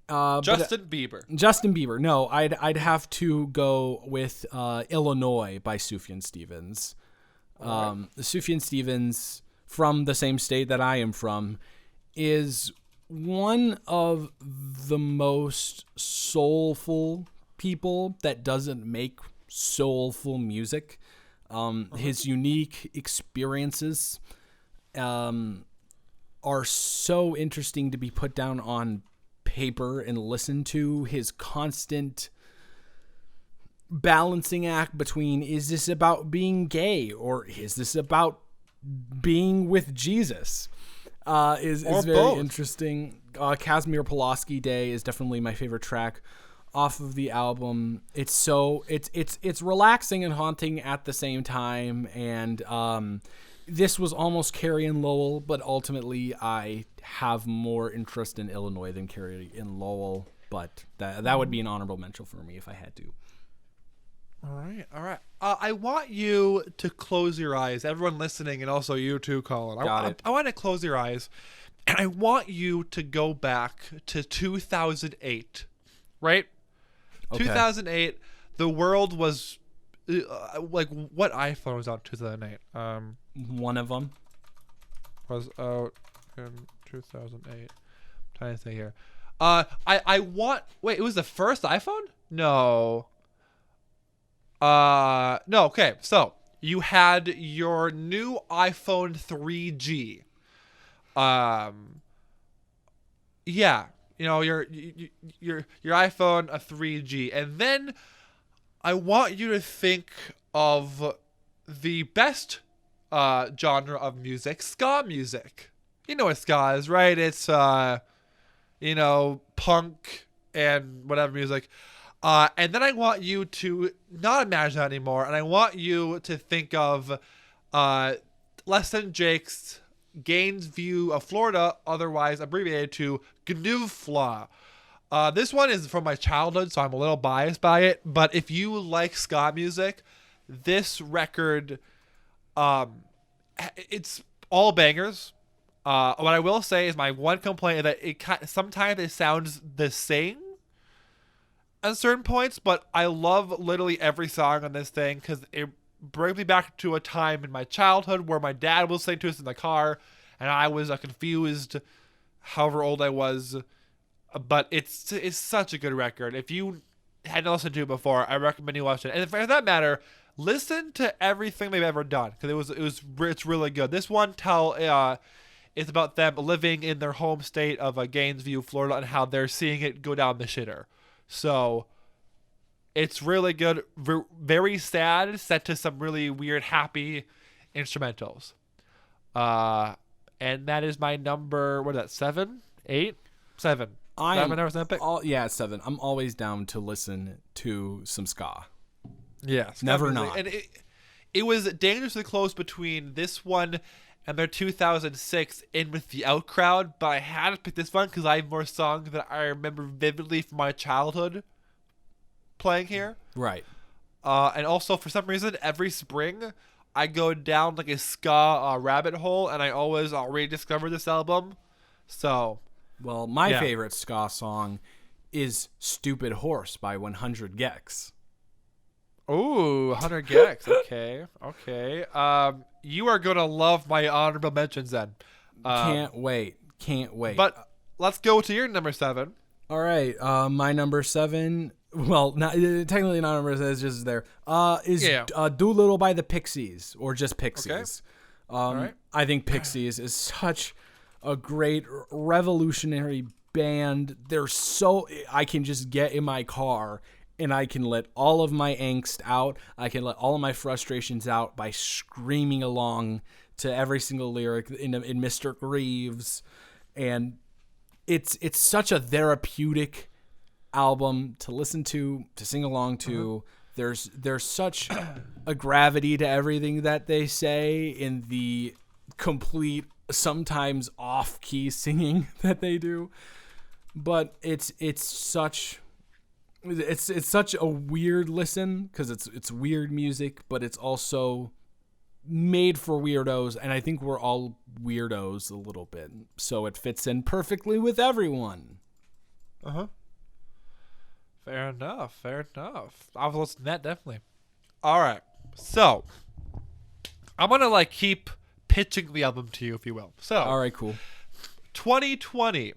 Justin Bieber. No, I'd have to go with Illinois by Sufjan Stevens. Sufjan Stevens, from the same state that I am from, is one of the most soulful people that doesn't make soulful music. His unique experiences are so interesting to be put down on paper and listen to. His constant balancing act between, is this about being gay or is this about being with Jesus, is very both. Interesting. Kazimir Pulaski Day is definitely my favorite track off of the album. It's relaxing and haunting at the same time, and this was almost Carrie and Lowell, but ultimately I have more interest in Illinois than Carrie and Lowell, but that would be an honorable mention for me if I had to. All right. I want you to close your eyes, everyone listening, and also you too, Colin. I want to close your eyes, and I want you to go back to 2008. right? Okay. 2008, the world was like, what iPhone was out in 2008? One of them. Was out in 2008. I'm trying to think here. I want. Wait, it was the first iPhone? No. No. Okay, so you had your new iPhone 3G. Yeah, your iPhone a 3G, and then I want you to think of the best genre of music, ska music. You know what ska is, right? It's punk and whatever music. And then I want you to not imagine that anymore, and I want you to think of Less Than Jake's Gainesview of Florida, otherwise abbreviated to GNUFLA. This one is from my childhood, so I'm a little biased by it. But if you like ska music, this record, it's all bangers. What I will say is my one complaint is that sometimes it sounds the same at certain points, but I love literally every song on this thing because it brings me back to a time in my childhood where my dad was listening to us in the car, and I was confused, however old I was. But it's such a good record. If you hadn't listened to it before, I recommend you watch it. And for that matter, listen to everything they've ever done because it's really good. This one it's about them living in their home state of Gainesview, Florida, and how they're seeing it go down the shitter. So it's really good. Very sad, set to some really weird, happy instrumentals. And that is my number. What is that? 7, 8, 7. Yeah, 7. I'm always down to listen to some ska. Yeah, never not. And it was dangerously close between this one and their 2006 In With the Out Crowd, but I had to pick this one because I have more songs that I remember vividly from my childhood playing here. Right. And also, for some reason, every spring, I go down like a ska rabbit hole, and I always rediscover this album. So, well, my favorite ska song is Stupid Horse by 100 Gex. Ooh, 100 Gex. Okay. You are going to love my honorable mentions then. Can't wait. But let's go to your number 7. All right. My number 7, well, not technically not number 7, it's just there, is Doolittle by the Pixies, or just Pixies. Okay. All right. I think Pixies is such a great revolutionary band. I can just get in my car and I can let all of my angst out. I can let all of my frustrations out by screaming along to every single lyric in Mr. Greaves. And it's such a therapeutic album to listen to sing along to. There's such a gravity to everything that they say in the complete, sometimes off-key singing that they do. But it's such a weird listen because it's weird music, but it's also made for weirdos, and I think we're all weirdos a little bit, so it fits in perfectly with everyone. Fair enough. I've listened to that, definitely. All right, so I'm gonna keep pitching the album to you, if you will. So, all right, cool. 2020,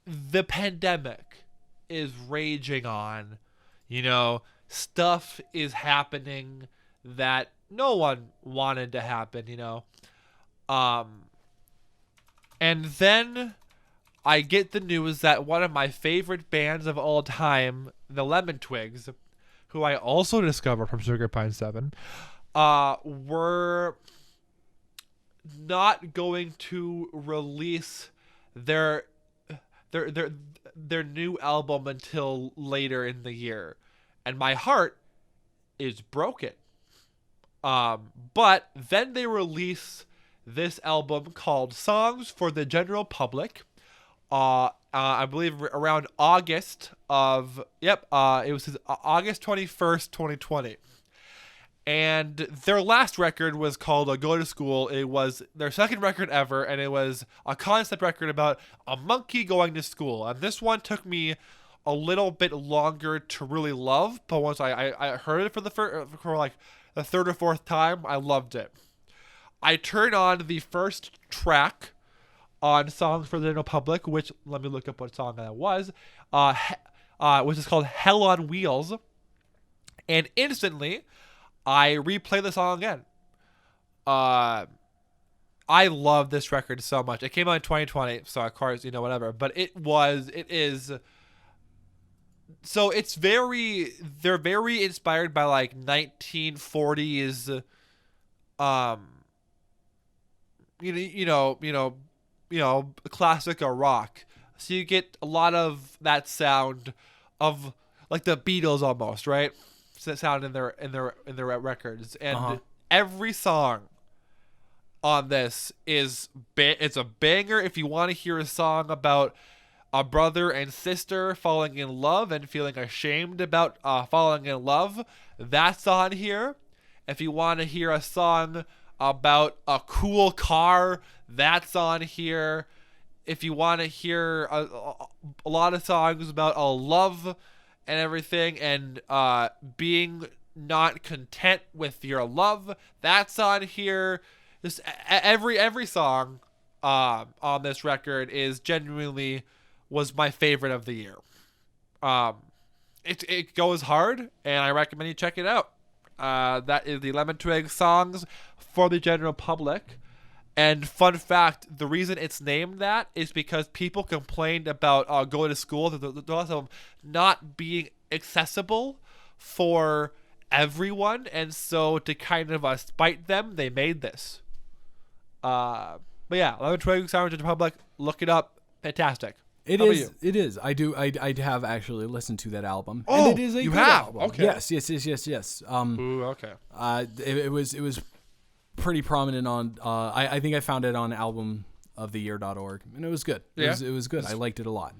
the pandemic is raging on. Stuff is happening that no one wanted to happen, And then I get the news that one of my favorite bands of all time, the Lemon Twigs, who I also discovered from Sugar Pine 7, were not going to release their new album until later in the year, and my heart is broken. But then they release this album called Songs for the General Public. I believe around August of it was August 21st, 2020. And their last record was called Go to School. It was their second record ever, and it was a concept record about a monkey going to school. And this one took me a little bit longer to really love, but once I heard it for like the third or fourth time, I loved it. I turned on the first track on Songs for the General Public, which, let me look up what song that was, which is called Hell on Wheels. And instantly, I replayed the song again. I love this record so much. It came out in 2020, so of course, whatever. But it is. So they're very inspired by like 1940s, classic or rock. So you get a lot of that sound of like the Beatles almost, right? Sound in their records, and every song on this it's a banger. If you want to hear a song about a brother and sister falling in love and feeling ashamed about falling in love, that's on here. If you want to hear a song about a cool car, that's on here. If you want to hear a lot of songs about a love and everything, and being not content with your love, that's on here. Just every song on this record is genuinely was my favorite of the year. It goes hard, and I recommend you check it out. That is the Lemon Twig Songs for the General Public. And fun fact, the reason it's named that is because people complained about Go to School, the lots of not being accessible for everyone, and so to kind of spite them, they made this. But yeah, 11 Twig Sound to the Public, look it up, fantastic. It is. I have actually listened to that album. Oh, and it is a you good have? album. Okay. Yes. Ooh, okay. It was pretty prominent on. I think I found it on albumoftheyear.org, and it was good. Yeah. It was good. I liked it a lot.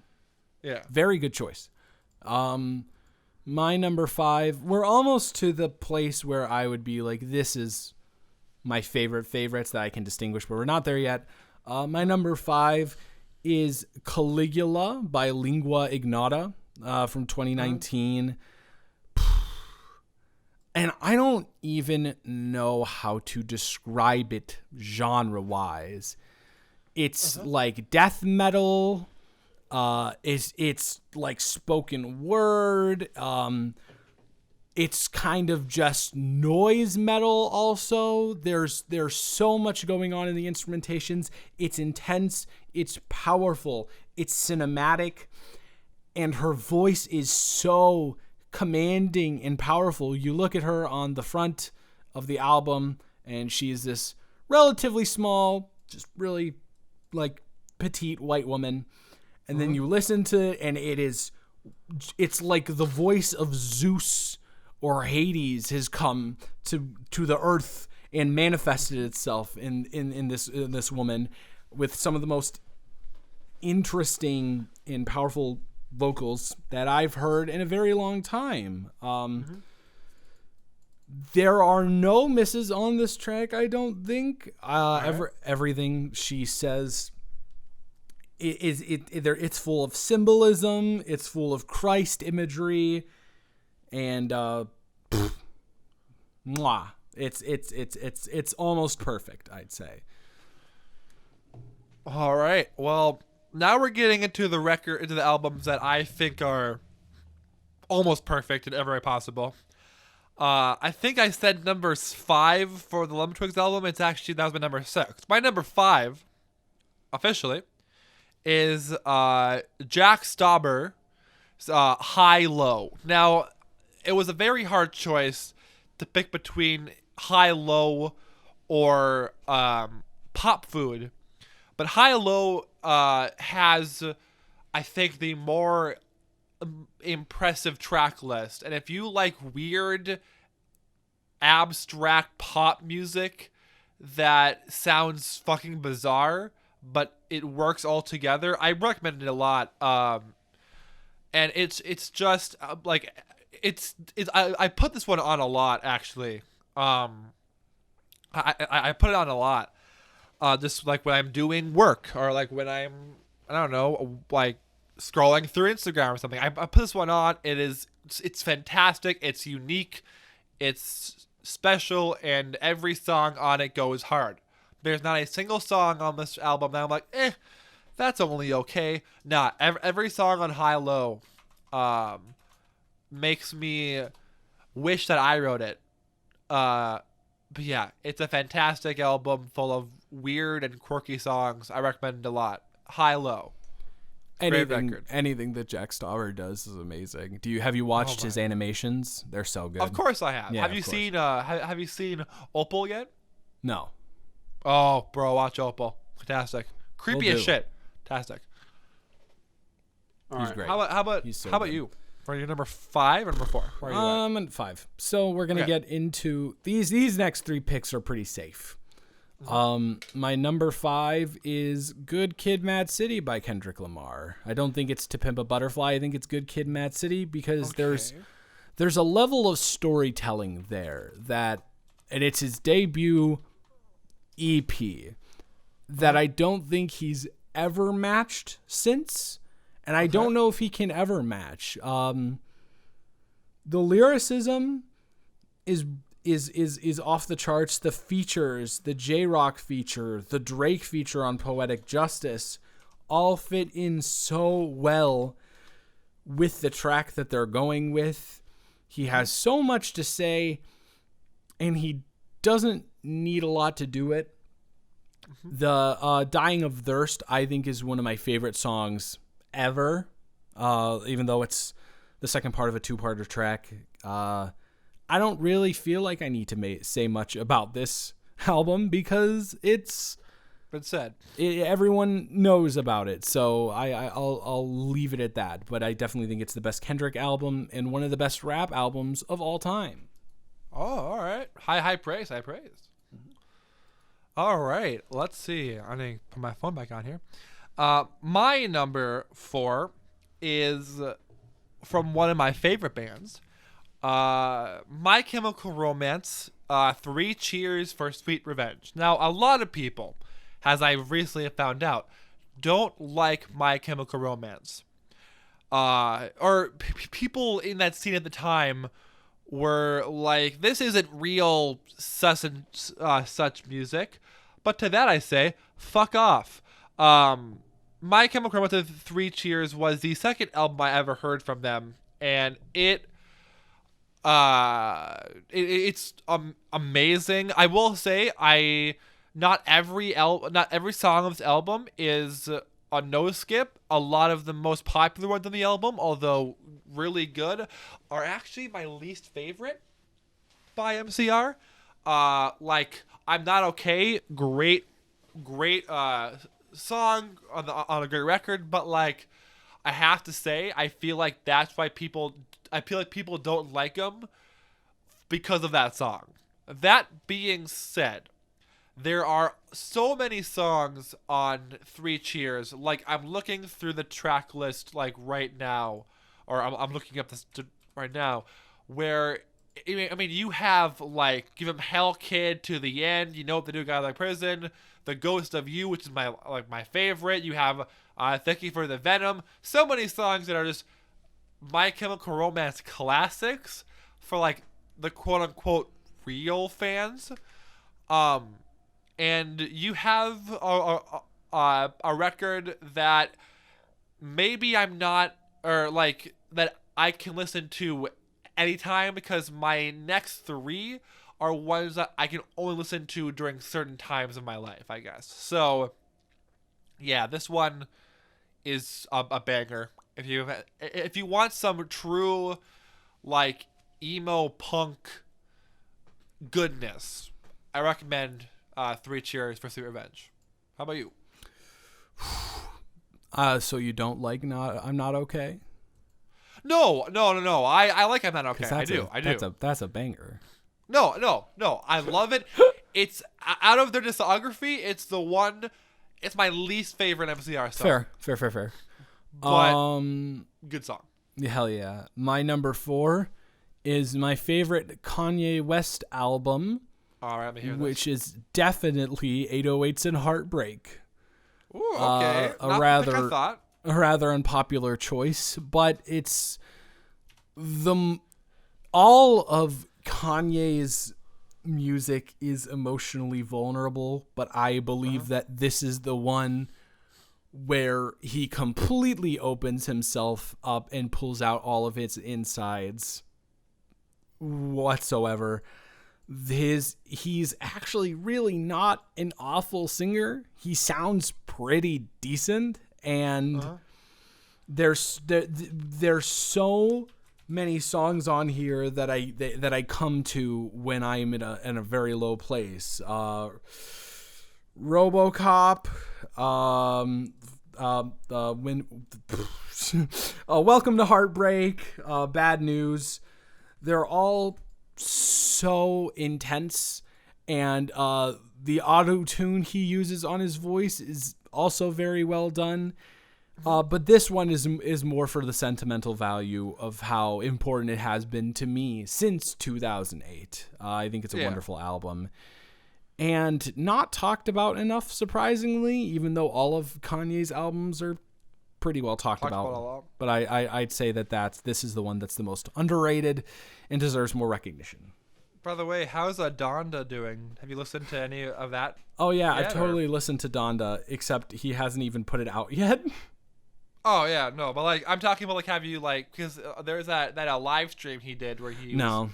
Yeah. Very good choice. My number 5. We're almost to the place where I would be like, this is my favorites that I can distinguish, but we're not there yet. My number 5 is Caligula by Lingua Ignota from 2019. And I don't even know how to describe it genre-wise. It's like death metal. It's like spoken word. It's kind of just noise metal also. There's so much going on in the instrumentations. It's intense. It's powerful. It's cinematic. And her voice is so commanding and powerful. You look at her on the front of the album, and she's this relatively small, just really like petite white woman. And then you listen to it, and it's like the voice of Zeus or Hades has come to the earth and manifested itself in this woman with some of the most interesting and powerful vocals that I've heard in a very long time. There are no misses on this track, I don't think. Everything she says it's full of symbolism, it's full of Christ imagery, and it's almost perfect, I'd say. All right. Well, now we're getting into the albums that I think are almost perfect in every way possible. I think I said number 5 for the Lemon Twigs album. That was my number 6. My number 5, officially, is Jack Stauber's High Low. Now, it was a very hard choice to pick between High Low or Pop Food. But High Low has, I think, the more impressive track list. And if you like weird, abstract pop music that sounds fucking bizarre, but it works all together, I recommend it a lot. And it's just like I put this one on a lot, actually, I put it on a lot. Just like when I'm doing work or like when I'm, I don't know, like scrolling through Instagram or something. I put this one on. It's fantastic. It's unique. It's special, and every song on it goes hard. There's not a single song on this album that I'm like, that's only okay. Nah, every song on High Low makes me wish that I wrote it. But yeah, it's a fantastic album full of weird and quirky songs. I recommend it a lot. High Low. Anything that Jack Stauber does is amazing. Have you watched his animations? They're so good. Of course I have. Yeah, have you seen Opal yet? No. Oh, bro, watch Opal. Fantastic. Creepy as shit. Fantastic. He's great. How about you? For your number 5 or number 4? Where are you at? I'm at 5. So we're gonna get into these next 3 picks are pretty safe. My number 5 is Good Kid, Mad City by Kendrick Lamar. I don't think it's To Pimp a Butterfly. I think it's Good Kid, Mad City because there's a level of storytelling there and it's his debut EP that I don't think he's ever matched since, and I don't know if he can ever match. The lyricism is off the charts. The features, the J-Rock feature, the Drake feature on Poetic Justice, all fit in so well with the track that they're going with. He has so much to say, and he doesn't need a lot to do it. The Dying of Thirst, I think, is one of my favorite songs ever, even though it's the second part of a 2-parter track. I don't really feel like I need to say much about this album because it's been said. Everyone knows about it, so I'll leave it at that. But I definitely think it's the best Kendrick album and one of the best rap albums of all time. Oh, all right. High praise. All right. Let's see. I need to put my phone back on here. My number 4 is from one of my favorite bands, My Chemical Romance, 3 Cheers for Sweet Revenge. Now, a lot of people, as I recently found out, don't like My Chemical Romance. Or people in that scene at the time were like, this isn't real such and such music. But to that I say, fuck off. My Chemical Romance 3 Cheers was the second album I ever heard from them, and it's amazing. I will say, not every song of this album is a no skip. A lot of the most popular ones on the album, although really good, are actually my least favorite by MCR. Like I'm Not Okay, great song on a great record, but like I have to say, I feel like people don't like them because of that song. That being said, there are so many songs on 3 Cheers. Like I'm looking through the track list like right now, or I'm looking up this right now, where I mean, you have like Give Him Hell Kid to the End. You know what the new guy like prison. The Ghost of You, which is my favorite. You have Thank You for the Venom. So many songs that are just My Chemical Romance classics for like the quote unquote real fans. And you have a record that maybe I'm not, or like that I can listen to anytime, because my next 3 are ones that I can only listen to during certain times of my life, I guess. So, yeah, this one is a banger. If you want some true, like, emo punk goodness, I recommend 3 Cheers for Sweet Revenge. How about you? So you don't like I'm Not Okay? No. I like I'm Not Okay. I do. That's a banger. No. I love it. It's out of their discography, it's my least favorite MCR song. Fair. But good song. Hell yeah. My number 4 is my favorite Kanye West album, All right, let me hear which is definitely 808s and Heartbreak. Ooh, okay. A Not rather the pick I thought. a rather unpopular choice, but it's all of Kanye's music is emotionally vulnerable, but I believe that this is the one where he completely opens himself up and pulls out all of its insides whatsoever. He's actually really not an awful singer. He sounds pretty decent, and there's so many songs on here that I come to when I'm in a very low place. RoboCop, Welcome to Heartbreak, Bad News. They're all so intense, and the auto-tune he uses on his voice is also very well done. But this one is more for the sentimental value of how important it has been to me since 2008. I think it's a wonderful album. And not talked about enough, surprisingly, even though all of Kanye's albums are pretty well talked about. But I'd say this is the one that's the most underrated and deserves more recognition. By the way, how's Donda doing? Have you listened to any of that? Oh, yeah, I've totally listened to Donda, except he hasn't even put it out yet. Oh, yeah, no, but, like, I'm talking about, like, have you, like, because there's that live stream he did where he was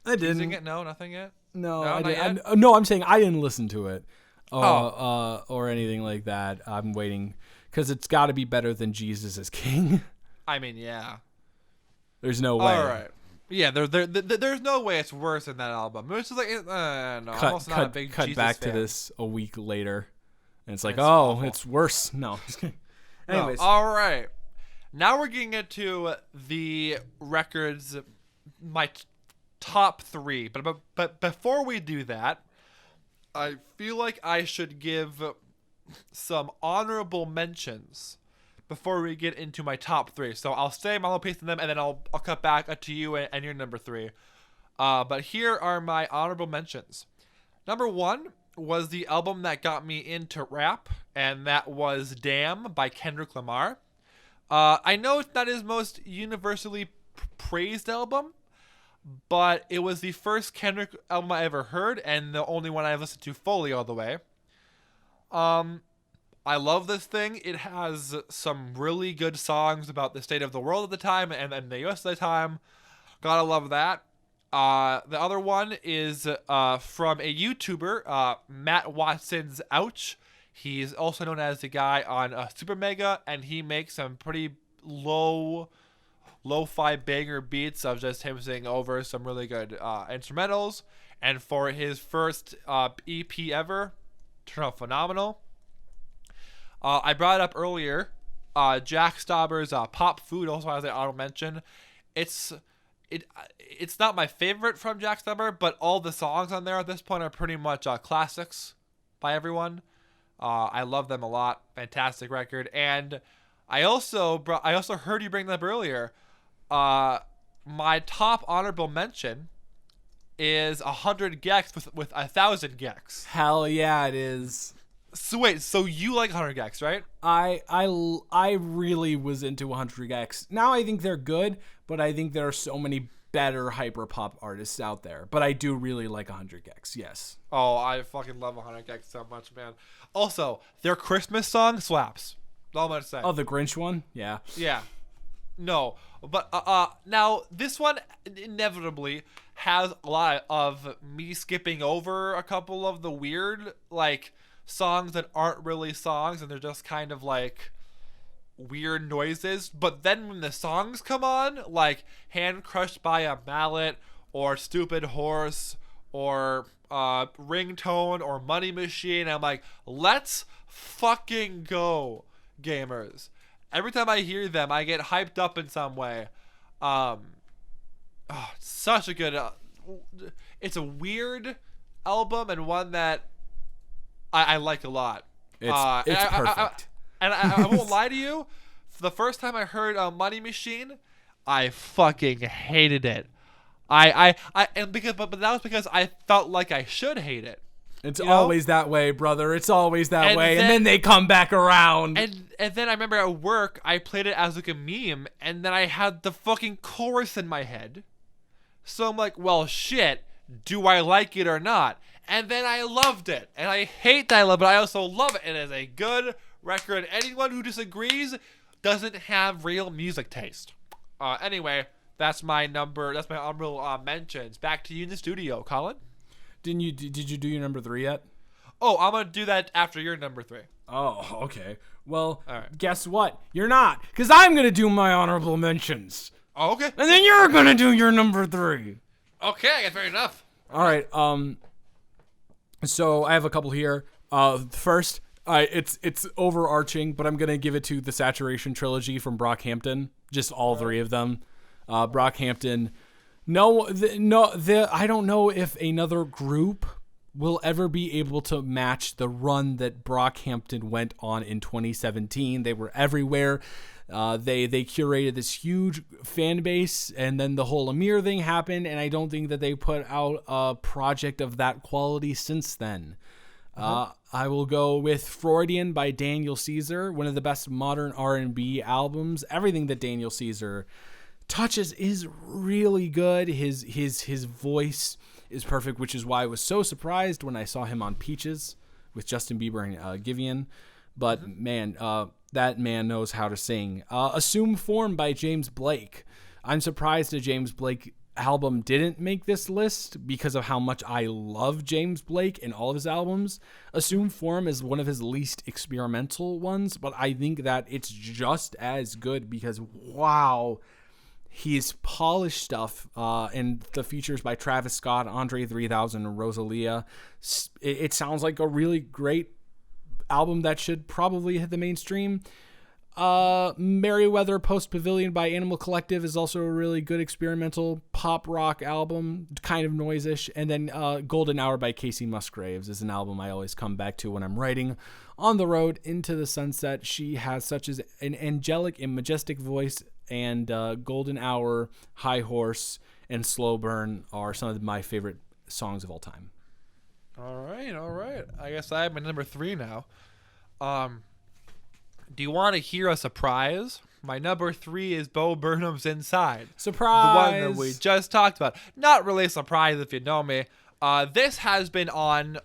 I didn't. using it? No, nothing yet? No, I didn't. No, I'm saying I didn't listen to it or anything like that. I'm waiting because it's got to be better than Jesus is King. I mean, yeah. There's no way. All right. Yeah, there's no way it's worse than that album. It's just like, no, I'm also not a big cut Jesus back fan. to this a week later, and it's like, awful. It's worse. No. Anyways. No. All right. Now we're getting into the records, my top 3. But before we do that, I feel like I should give some honorable mentions before we get into my top 3. So I'll say my little piece of them, and then I'll cut back to you and your number 3. But here are my honorable mentions. Number 1 was the album that got me into rap, and that was Damn by Kendrick Lamar. I know it's not his most universally praised album, but it was the first Kendrick album I ever heard, and the only one I listened to fully all the way. I love this thing. It has some really good songs about the state of the world at the time and the US at the time. Gotta love that. The other one is from a YouTuber, Matt Watson's Ouch. He's also known as the guy on Super Mega, and he makes some pretty lo-fi banger beats of just him singing over some really good instrumentals. And for his first EP ever, turned out phenomenal. I brought it up earlier. Jack Stauber's Pop Food also has an honorable mention. It's not my favorite from Jack Stauber, but all the songs on there at this point are pretty much classics by everyone. I love them a lot. Fantastic record. And I also heard you bring them up earlier. My top honorable mention is 100 gecs with 1,000 gecs. Hell yeah, it is. So wait, so you like 100 gecs, right? I really was into 100 gecs. Now I think they're good, but I think there are so many better hyperpop artists out there. But I do really like 100 gecs, yes. Oh, I fucking love 100 gecs so much, man. Also, their Christmas song slaps. That's all I'm gonna say. Oh, the Grinch one? Yeah. Yeah. No, but now this one inevitably has a lot of me skipping over a couple of the weird songs that aren't really songs, and they're just kind of like weird noises. But then when the songs come on, like Hand Crushed by a Mallet or Stupid Horse or Ringtone or Money Machine, I'm like, let's fucking go, gamers. Every time I hear them, I get hyped up in some way. It's such a good it's a weird album, and one that I like a lot. It's perfect. I won't lie to you. For the first time I heard Money Machine, I fucking hated it. but that was because I felt like I should hate it. It's always that way, brother. It's always that way. And then they come back around. And then I remember at work, I played it as like a meme, and then I had the fucking chorus in my head. So I'm like, well, shit, do I like it or not? And then I loved it. And I hate that I love it, but I also love it. It is a good record. Anyone who disagrees doesn't have real music taste. Anyway, that's my honorable mentions. Back to you in the studio, Colin. Did you do your number 3 yet? Oh, I'm going to do that after your number 3. Oh, okay. Well, all right. Guess what? You're not, because I'm going to do my honorable mentions. Oh, okay. And then you're going to do your number 3. Okay, I guess fair enough. All right. So I have a couple here. First, it's overarching, but I'm gonna give it to the Saturation trilogy from Brockhampton. Just all 3 of them. Brockhampton. I don't know if another group will ever be able to match the run that Brockhampton went on in 2017. They were everywhere. They curated this huge fan base, and then the whole Amir thing happened, and I don't think that they put out a project of that quality since then. I will go with Freudian by Daniel Caesar, one of the best modern R&B albums. Everything that Daniel Caesar touches is really good. His voice is perfect, which is why I was so surprised when I saw him on Peaches with Justin Bieber and Giveon. But man, that man knows how to sing. Assume Form by James Blake. I'm surprised a James Blake album didn't make this list because of how much I love James Blake and all of his albums. Assume Form is one of his least experimental ones, but I think that it's just as good because, wow, he's polished stuff, and the features by Travis Scott, Andre 3000, and Rosalia. It sounds like a really great album that should probably hit the mainstream. Merriweather Post Pavilion by Animal Collective is also a really good experimental pop rock album, kind of noisish. And then Golden Hour by Casey Musgraves is an album I always come back to when I'm writing on the road into the sunset. She has such an angelic and majestic voice, and Golden Hour, High Horse, and Slow Burn are some of my favorite songs of all time. All right. I guess I have my number 3 now. Do you want to hear a surprise? My number 3 is Bo Burnham's Inside. Surprise! The one that we just talked about. Not really a surprise if you know me. This has been on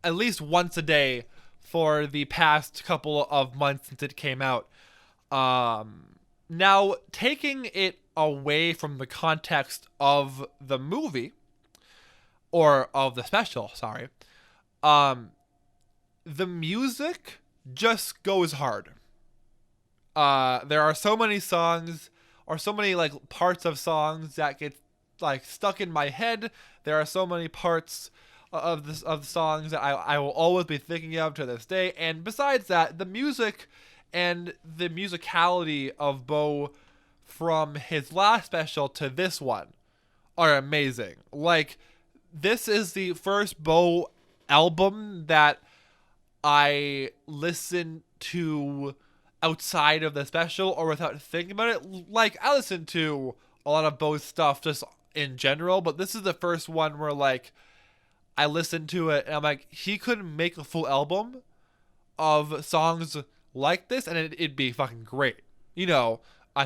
at least once a day for the past couple of months since it came out. Now, taking it away from the context of the movie, or of the special, sorry, the music just goes hard. There are so many songs, or so many like parts of songs that get like stuck in my head. There are so many parts of the songs that I will always be thinking of to this day. And besides that, the music and the musicality of Bo from his last special to this one are amazing. Like, this is the first Bo album that I listened to outside of the special or without thinking about it. Like, I listen to a lot of Bo's stuff just in general, but this is the first one where, like, I listened to it and I'm like, he could make a full album of songs like this and it'd be fucking great. You know,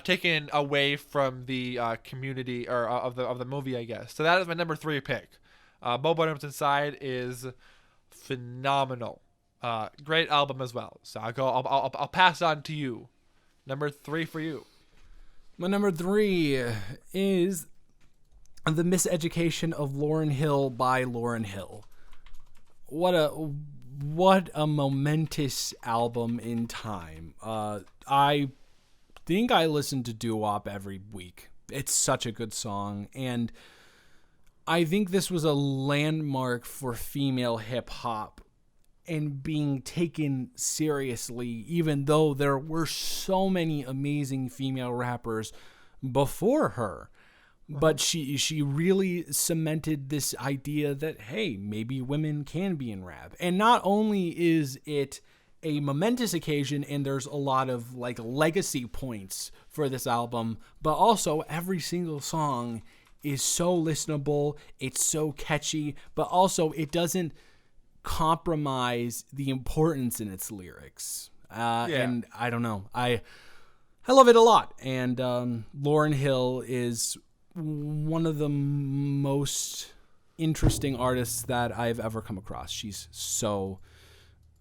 taken away from the community or of the movie, I guess. So that is my number 3 pick. Bo Burnham's Inside is phenomenal. Great album as well. So I'll pass on to you. Number 3 for you. My number 3 is The Miseducation of Lauryn Hill by Lauryn Hill. What a momentous album in time. I think I listen to doo-wop every week. It's such a good song, and I think this was a landmark for female hip-hop and being taken seriously, even though there were so many amazing female rappers before her. But she really cemented this idea that, hey, maybe women can be in rap. And not only is it a momentous occasion and there's a lot of like legacy points for this album, but also every single song is so listenable. It's so catchy, but also it doesn't compromise the importance in its lyrics. And I don't know. I love it a lot. And Lauryn Hill is one of the most interesting artists that I've ever come across. She's so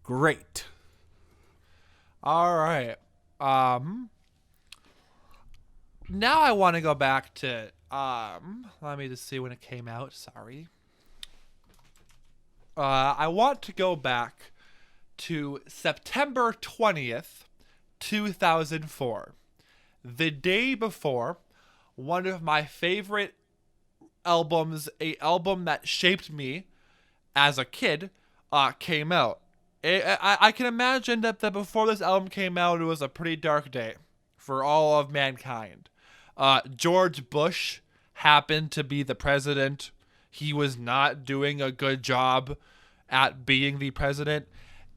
great. All right. Now I want to go back to let me just see when it came out. Sorry. I want to go back to September 20th, 2004. The day before one of my favorite albums, a album that shaped me as a kid, came out. I can imagine that before this album came out, it was a pretty dark day for all of mankind. George Bush happened to be the president. He was not doing a good job at being the president.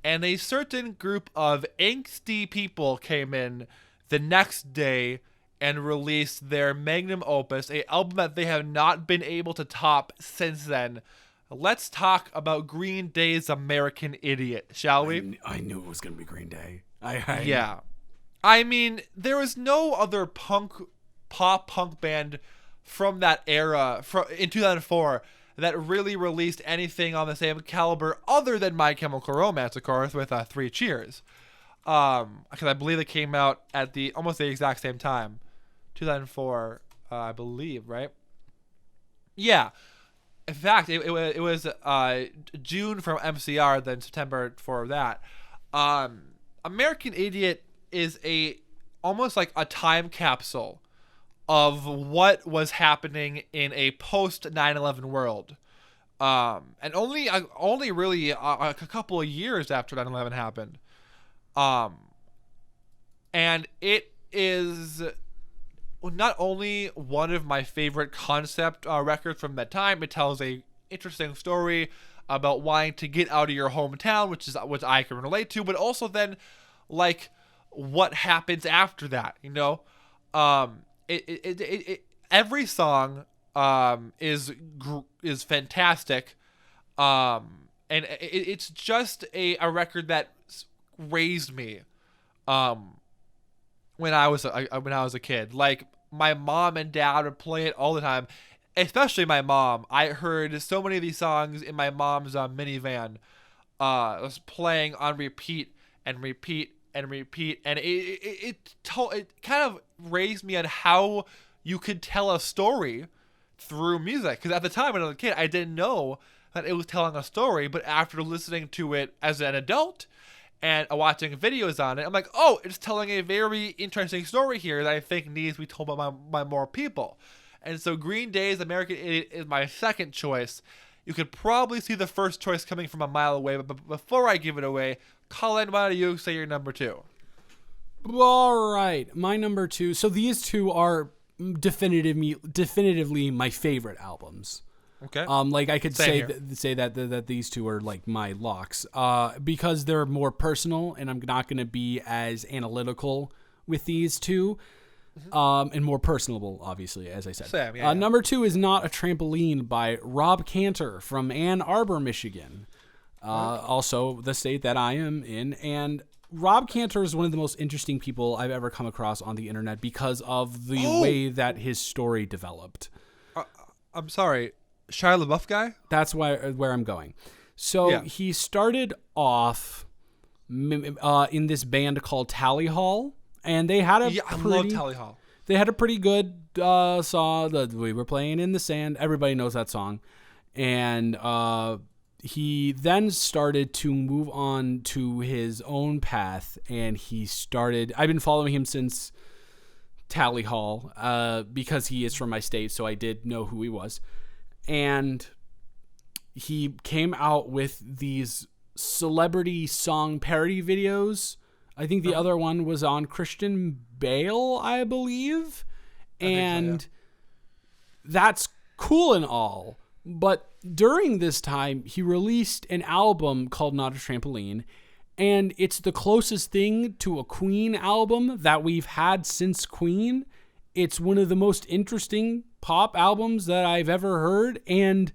And a certain group of angsty people came in the next day and released their magnum opus, an album that they have not been able to top since then. Let's talk about Green Day's American Idiot, shall we? I knew it was going to be Green Day. Yeah. I mean, there was no other pop punk band from that era in 2004 that really released anything on the same caliber other than My Chemical Romance, of course, with 3 Cheers. Because I believe it came out at almost the exact same time. 2004, I believe, right? Yeah. In fact, it was June from MCR, then September for that. American Idiot is almost like a time capsule of what was happening in a post 9/11 world, and only really a couple of years after 9/11 happened, and it is not only one of my favorite concept records from that time. It tells a interesting story about wanting to get out of your hometown, which I can relate to, but also then like what happens after that, you know. Every song is fantastic, and it's just a record that raised me when I was a kid. Like, my mom and dad would play it all the time, especially my mom. I heard so many of these songs in my mom's minivan. It was playing on repeat and repeat and repeat, and it kind of raised me on how you could tell a story through music. Because at the time when I was a kid, I didn't know that it was telling a story, but after listening to it as an adult and watching videos on it, I'm like, oh, it's telling a very interesting story here that I think needs to be told by more people. And so Green Day's American Idiot is my second choice. You could probably see the first choice coming from a mile away, but before I give it away, Colin, why don't you say your number 2? All right, my number 2. So these two are definitively my favorite albums. Okay. Like I could say that these two are like my locks. Because they're more personal, and I'm not going to be as analytical with these two. And more personable, obviously, as I said. Same, yeah. Number 2 is Not a Trampoline by Rob Cantor from Ann Arbor, Michigan. Also the state that I am in. And Rob Cantor is one of the most interesting people I've ever come across on the internet because of the way that his story developed. I'm sorry, Shia LaBeouf guy? That's where I'm going. So he started off in this band called Tally Hall, and they had I love Tally Hall. They had a pretty good song that We Were Playing in the Sand. Everybody knows that song. And he then started to move on to his own path, and I've been following him since Tally Hall because he is from my state, so I did know who he was. And he came out with these celebrity song parody videos. I think the other one was on Christian Bale, I believe. And that's cool and all. But during this time, he released an album called Not a Trampoline. And it's the closest thing to a Queen album that we've had since Queen It's one of the most interesting pop albums that I've ever heard, and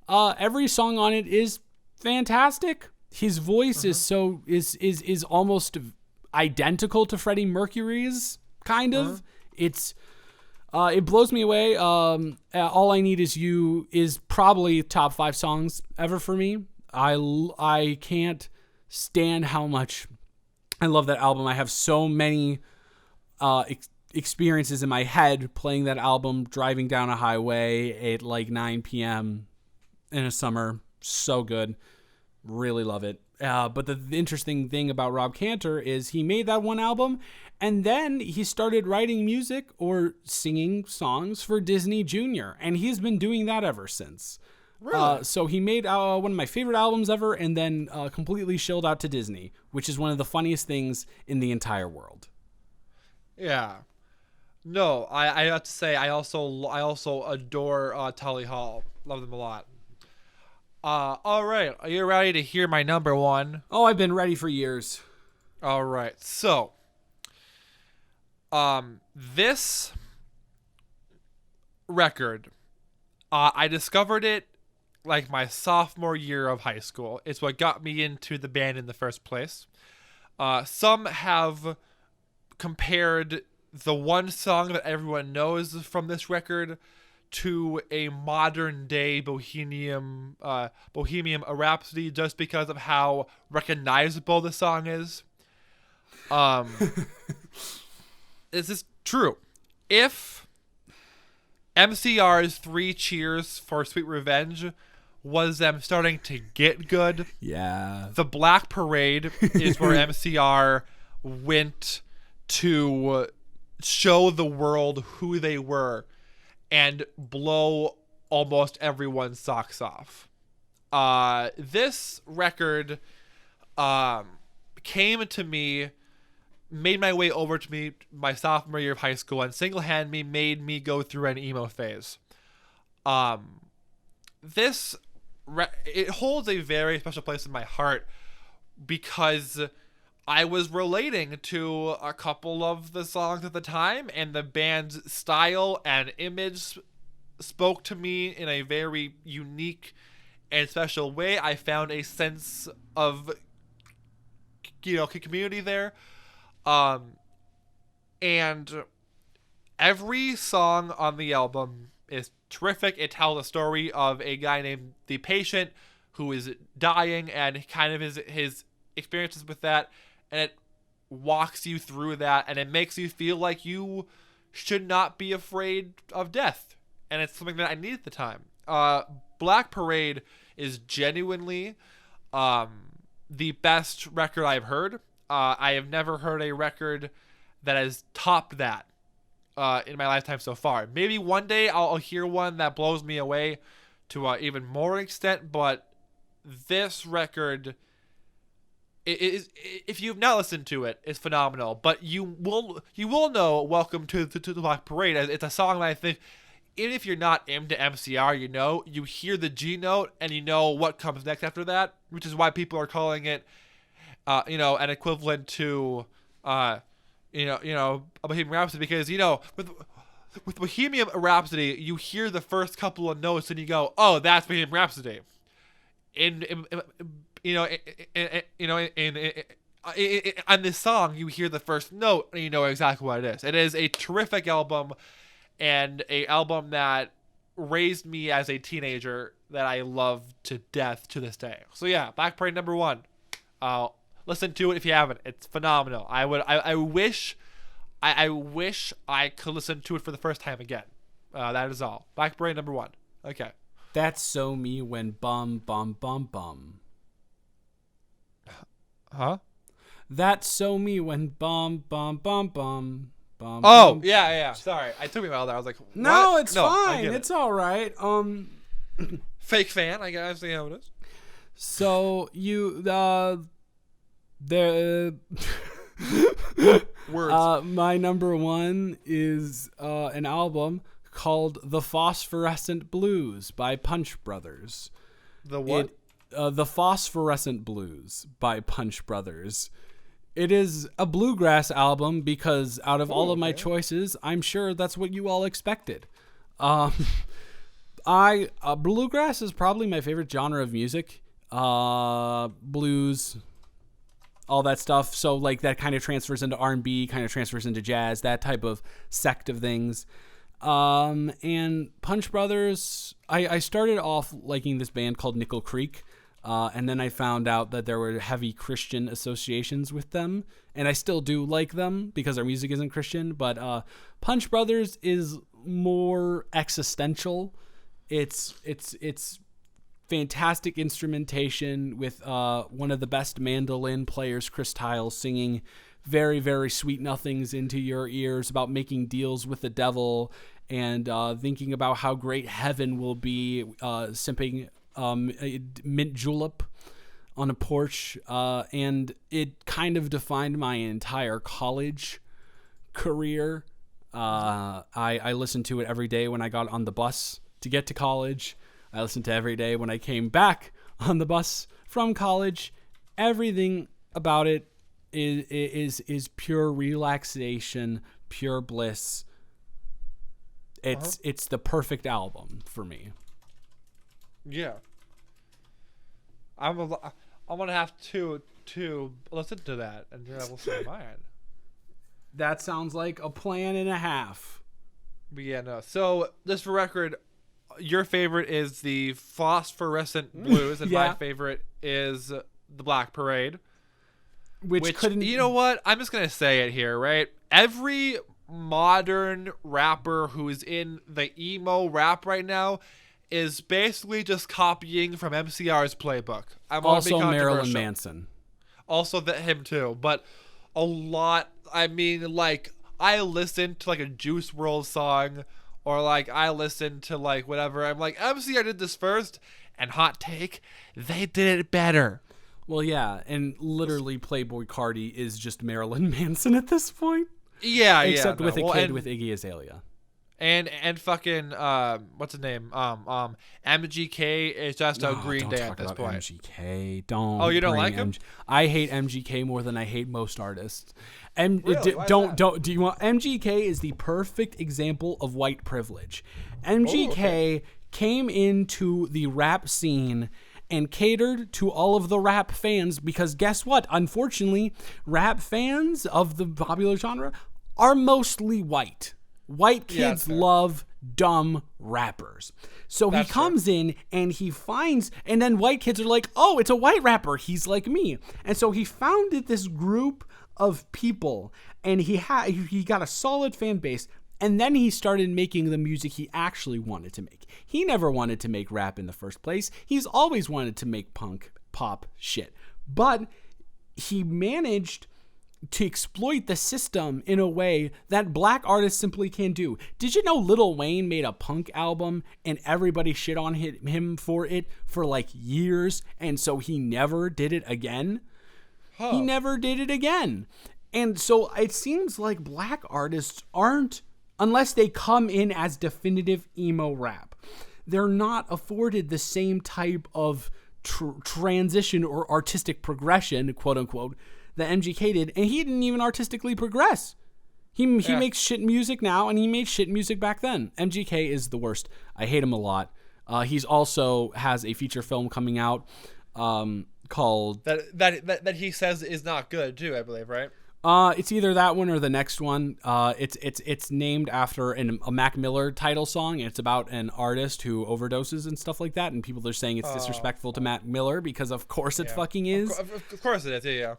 every song on it is fantastic. His voice is almost identical to Freddie Mercury's, kind of. It blows me away. All I Need Is You is probably top 5 songs ever for me. I can't stand how much I love that album. I have so many experiences in my head playing that album, driving down a highway at like 9 p.m. in a summer. So good. Really love it. But the interesting thing about Rob Cantor is he made that one album, and then he started writing music or singing songs for Disney Junior, and he's been doing that ever since. Really? So he made one of my favorite albums ever, and then completely shilled out to Disney, which is one of the funniest things in the entire world. Yeah. No, I have to say I also adore Tully Hall. Love them a lot. All right. Are you ready to hear my number one? Oh, I've been ready for years. All right. So, this record, I discovered it like my sophomore year of high school. It's what got me into the band in the first place. Some have compared the one song that everyone knows from this record to a modern day Bohemian Rhapsody, just because of how recognizable the song is. This is true. If MCR's 3 Cheers for Sweet Revenge was them starting to get good, the Black Parade is where MCR went to show the world who they were and blow almost everyone's socks off. This record came to me, made my way over to me my sophomore year of high school, and single-handedly made me go through an emo phase. It holds a very special place in my heart because I was relating to a couple of the songs at the time, and the band's style and image spoke to me in a very unique and special way. I found a sense of, community there. And every song on the album is terrific. It tells a story of a guy named The Patient who is dying and kind of his experiences with that. And it walks you through that, and it makes you feel like you should not be afraid of death. And it's something that I need at the time. Black Parade is genuinely the best record I've heard. I have never heard a record that has topped that in my lifetime so far. Maybe one day I'll hear one that blows me away to even more extent, but this record, if you've not listened to it, it's phenomenal. But you will know Welcome to the Black Parade. It's a song that I think, even if you're not into MCR, you hear the G note and you know what comes next after that, which is why people are calling it, an equivalent to, a Bohemian Rhapsody, because, with Bohemian Rhapsody, you hear the first couple of notes and you go, oh, that's Bohemian Rhapsody. On this song, you hear the first note and you know exactly what it is. It is a terrific album, and a album that raised me as a teenager that I love to death to this day. So yeah, Black Parade number 1. Listen to it if you haven't. It's phenomenal. I wish I could listen to it for the first time again. That is all. Black Parade number 1. Okay. That's so me when bum bum bum bum. Huh? That's so me when bum bum bum bum bum. Oh, bum. yeah. Sorry. I took me a while there. I was like, what? No, it's fine. It's all right. Fake fan, I guess. See how it is. So you words. My number 1 is an album called The Phosphorescent Blues by Punch Brothers. The what? The Phosphorescent Blues by Punch Brothers. It is a bluegrass album because out of all of my choices, I'm sure that's what you all expected. Bluegrass is probably my favorite genre of music. Blues, all that stuff. So like that kind of transfers into R&B, kind of transfers into jazz, that type of sect of things. And Punch Brothers, I started off liking this band called Nickel Creek. And then I found out that there were heavy Christian associations with them, and I still do like them because their music isn't Christian. But Punch Brothers is more existential. It's fantastic instrumentation with one of the best mandolin players, Chris Tiles, singing very, very sweet nothings into your ears about making deals with the devil and thinking about how great heaven will be, simping a mint julep on a porch, and it kind of defined my entire college career. I listened to it every day when I got on the bus to get to college. I listened to it every day when I came back on the bus from college. Everything about it is pure relaxation, pure bliss. It's the perfect album for me. Yeah. I'm gonna have to listen to that, and then I will say mine. That sounds like a plan and a half. But yeah, no. So just for record, your favorite is the Phosphorescent Blues, and my favorite is the Black Parade. Which couldn't. You know what? I'm just gonna say it here, right? Every modern rapper who's in the emo rap right now is basically just copying from MCR's playbook. I'm also Marilyn Manson. Also him too, but a lot. I mean, like I listen to like a Juice WRLD song, or like I listen to like whatever. I'm like MCR did this first, and hot take, they did it better. Well, yeah, and literally Playboi Carti is just Marilyn Manson at this point. Yeah, except with a kid with Iggy Azalea. And fucking what's his name? MGK is just a Green Day at this point. MGK, don't. Oh, you don't like him? I hate MGK more than I hate most artists. Really? Don't. Do you want? MGK is the perfect example of white privilege. MGK came into the rap scene and catered to all of the rap fans because guess what? Unfortunately, rap fans of the popular genre are mostly white. White kids love dumb rappers. So he comes in and he finds, and then white kids are like, oh, it's a white rapper. He's like me. And so he founded this group of people, and he got a solid fan base. And then he started making the music he actually wanted to make. He never wanted to make rap in the first place. He's always wanted to make punk, pop shit. But he managed to exploit the system in a way that black artists simply can't do. Did you know Lil Wayne made a punk album and everybody shit on him for it for like years, and so he never did it again? He never did it again. And so it seems like black artists aren't, unless they come in as definitive emo rap, they're not afforded the same type of transition or artistic progression, quote unquote, that MGK did, and he didn't even artistically progress. He makes shit music now, and he made shit music back then. MGK is the worst. I hate him a lot. He's also has a feature film coming out called that he says is not good too, I believe, right? It's either that one or the next one. It's named after a Mac Miller title song, and it's about an artist who overdoses and stuff like that, and people are saying it's disrespectful to Mac Miller because of course it fucking is. Of course it is, yeah.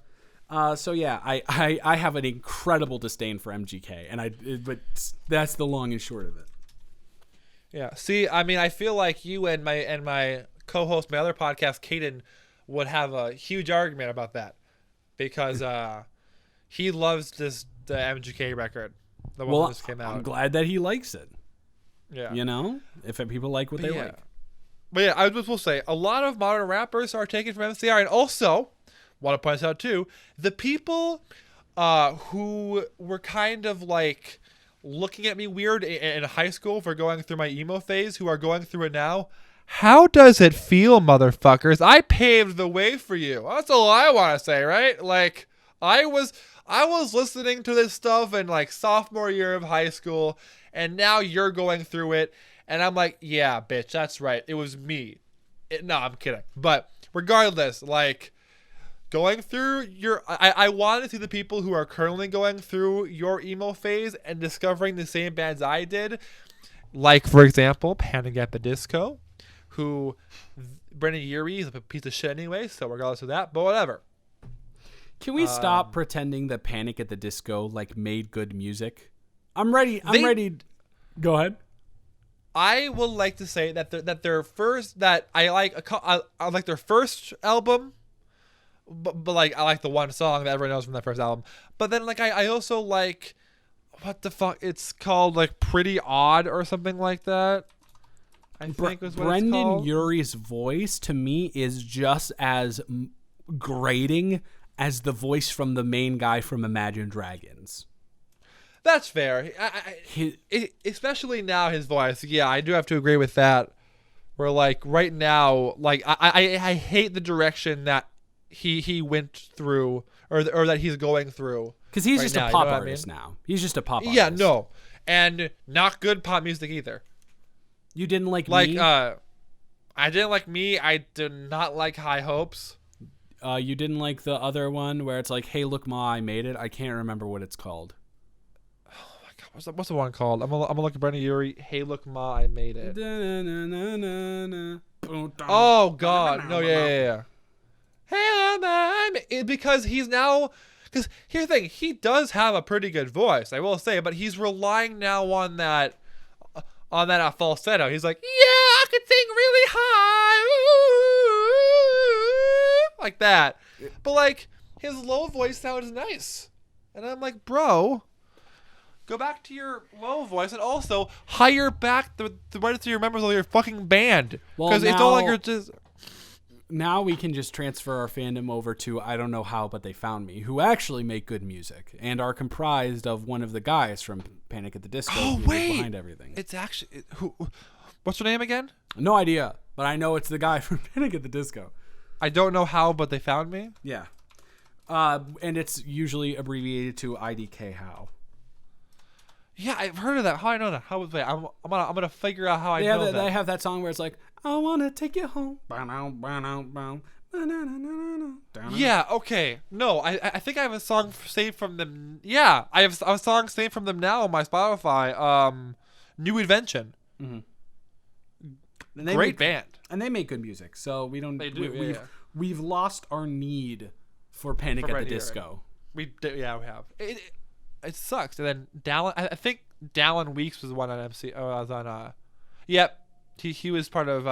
So yeah, I have an incredible disdain for MGK, but that's the long and short of it. Yeah. See, I mean, I feel like you and my co-host, my other podcast, Caden, would have a huge argument about that because he loves the MGK record, the one that just came out. I'm glad that he likes it. Yeah. You know, if people like what they like. But yeah, I will say a lot of modern rappers are taken from MCR, and also want to point out too, the people who were kind of like looking at me weird in high school for going through my emo phase, who are going through it now. How does it feel, motherfuckers? I paved the way for you. That's all I want to say, right? Like, I was listening to this stuff in like sophomore year of high school, and now you're going through it, and I'm like, yeah, bitch, that's right. It was me. No, I'm kidding. But regardless, like going through I want to see the people who are currently going through your emo phase and discovering the same bands I did. Like, for example, Panic at the Disco, who Brendan Urie is a piece of shit anyway, so regardless of that, but whatever. Can we stop pretending that Panic at the Disco like made good music? I'm ready. Go ahead. I would like to say that their first I like their first album, but like I like the one song that everyone knows from that first album. But then like I also like, what the fuck? It's called like Pretty Odd or something like that. I think was what Brendan it's called. Urie's voice to me is just as grating as the voice from the main guy from Imagine Dragons. That's fair. Especially now, his voice. Yeah, I do have to agree with that. Where like right now, like I hate the direction that he went through, or that he's going through. Because he's right just now, a pop artist now. He's just a pop artist. Yeah, no, and not good pop music either. You didn't like Me? I didn't like Me. I did not like High Hopes. You didn't like the other one where it's like, "Hey, look, Ma, I made it." I can't remember what it's called. Oh my god, what's the one called? I'm gonna look at Brendan Urie. Hey, look, Ma, I made it. Oh god, no, yeah. Hey, Ma, because he's now. Because here's the thing, he does have a pretty good voice, I will say, but he's relying now on that falsetto. He's like, yeah, I could sing really high, like that. But like his low voice sounds nice, and I'm like, bro, go back to your low voice, and also hire back the rest of your members of your fucking band, because it's not like you're just. Now we can just transfer our fandom over to I Don't Know How, But They Found Me, who actually make good music and are comprised of one of the guys from Panic at the Disco. Oh, wait. Behind everything. It's actually... What's her name again? No idea, but I know it's the guy from Panic at the Disco. I Don't Know How, But They Found Me? Yeah. And it's usually abbreviated to IDK How. Yeah, I've heard of that. How I know that? How was that? I'm gonna figure out how I know that. They have that song where it's like, I wanna take you home. Yeah. Okay. No, I think I have a song saved from them. Yeah, I have a song saved from them now on my Spotify. New Invention. Mm-hmm. Great band. And they make good music, so we don't. They do. We've lost our need for Panic at the Disco. We have. It sucks. And then Dallin, I think Dallin Weeks was the one on MC. Oh, I was on. Yep, he was part of.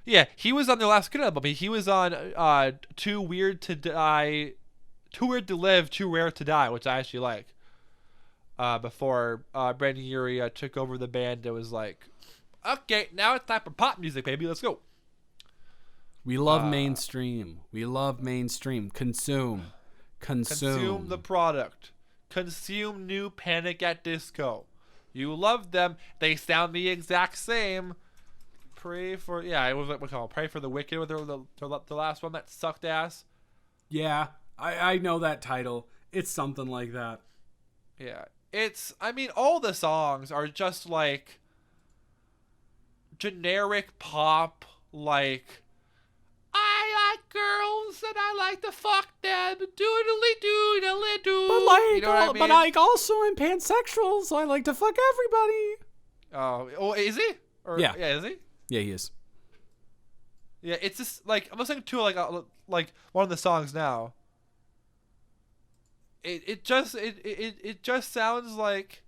Yeah, he was on their last good album. He was on Too Weird to Die, Too Weird to Live, Too Rare to Die, which I actually like. Before Brendan Urie took over the band, it was like, okay, now it's time for pop music, baby. Let's go. We love mainstream. We love mainstream. Consume the product. Consume new Panic at Disco. You love them. They sound the exact same. Pray for it was what we call Pray for the Wicked with the last one that sucked ass. Yeah, I know that title. It's something like that. Yeah, all the songs are just like generic pop, like I like girls and I like to fuck them, doodly doo. But like, you know what I mean? But like also I'm pansexual, so I like to fuck everybody. Oh, is he? Yeah, is he? Yeah, he is. Yeah, it's just like I'm listening to like one of the songs now. It just sounds like,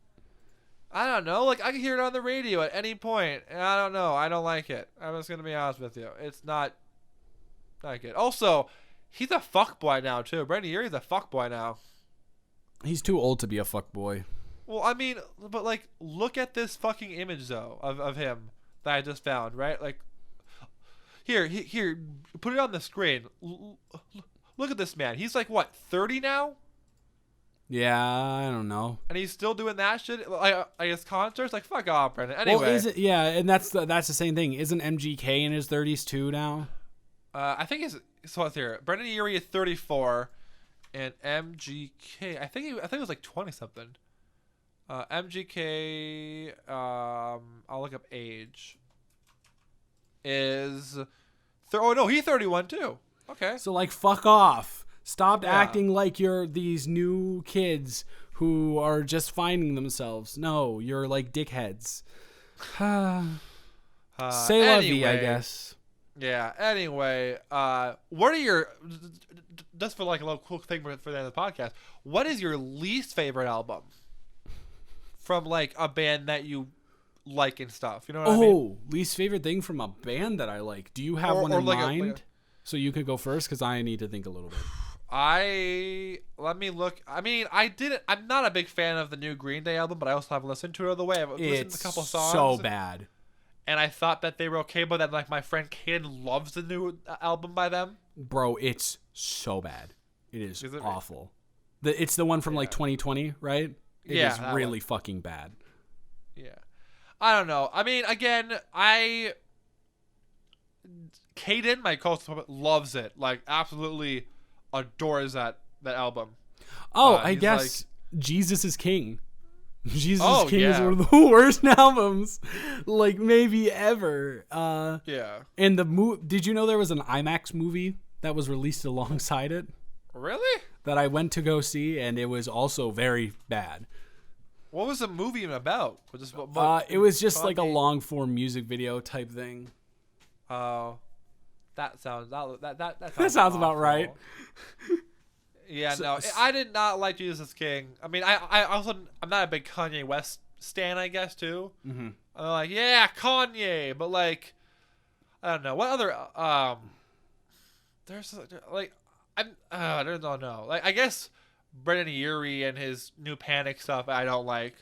I don't know, like I can hear it on the radio at any point, and I don't know, I don't like it. I'm just gonna be honest with you, it's not good. Also, he's a fuckboy now too. Brendan Urie's a fuckboy now. He's too old to be a fuckboy. Well, I mean, but like, look at this fucking image though of him that I just found, right? Like, here, put it on the screen. Look at this man. He's like what, 30 now? Yeah, I don't know. And he's still doing that shit. I guess concerts. Like, fuck off, Brendan. Anyway, well, is it? Yeah, and that's the same thing. Isn't MGK in his 30s too now? I think so. Let's hear it. Brendan Urie is 34, And MGK, I think it was like 20 something. MGK, I'll look up age. Is he's 31 too. Okay. So like, fuck off. Stop acting like you're these new kids who are just finding themselves. No, you're like dickheads. Say la vie, I guess. Yeah. Anyway, what are your, just for like a little cool thing for the end of the podcast, what is your least favorite album from like a band that you like and stuff? You know what I mean? Least favorite thing from a band that I like. Do you have one in mind? So you could go first because I need to think a little bit. Let me look. I mean, I'm not a big fan of the new Green Day album, but I also haven't listened to it all the way. I've listened to a couple songs. So bad. And I thought that they were okay, but then like my friend Caden loves the new album by them. Bro, it's so bad. It is awful. It's the one from like 2020, right? It is really fucking bad. Yeah. I don't know. I mean, again, Caden, my co-host, loves it. Like, absolutely adores that album. I guess like, Jesus is King. Jesus is King is one of the worst albums, like, maybe ever. Yeah. And did you know there was an IMAX movie that was released alongside it? Really? That I went to go see, and it was also very bad. What was the movie even about? It was just like a long form music video type thing. Oh, that sounds that sounds about right. Yeah, no, I did not like Jesus is King. I mean, I'm not a big Kanye West stan, I guess too. Mm-hmm. I'm like, yeah, Kanye, but like, I don't know what other there's like I don't know. Like, I guess Brendan Urie and his new Panic stuff I don't like.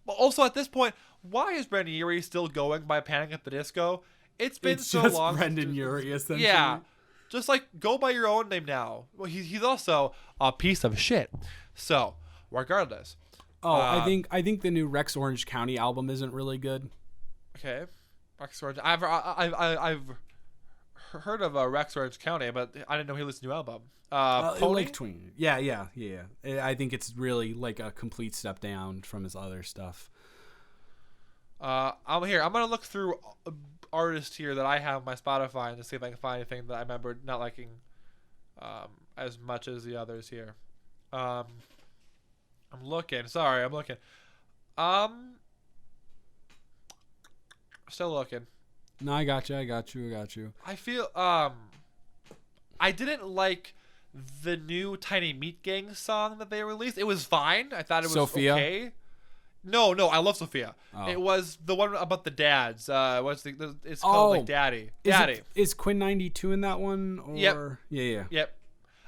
But also at this point, why is Brendan Urie still going by Panic at the Disco? It's been so just long. Brendan Urie, essentially. Yeah. Just like go by your own name now. Well, he's also a piece of shit. So, regardless. I think the new Rex Orange County album isn't really good. Okay. Rex Orange. I've heard of Rex Orange County, but I didn't know he released a new album. Like Tween. Yeah. I think it's really like a complete step down from his other stuff. I'm gonna look through artists here that I have on my Spotify and to see if I can find anything that I remember not liking as much as the others here. I'm looking. Sorry, I'm looking. Still looking. No, I got you. I feel I didn't like the new Tiny Meat Gang song that they released. It was fine. I thought it was Sophia? okay. No, I love Sophia. Oh. It was the one about the dads. It's called like Daddy. Is Quinn 92 in that one? Or? Yep. Yeah. Yep.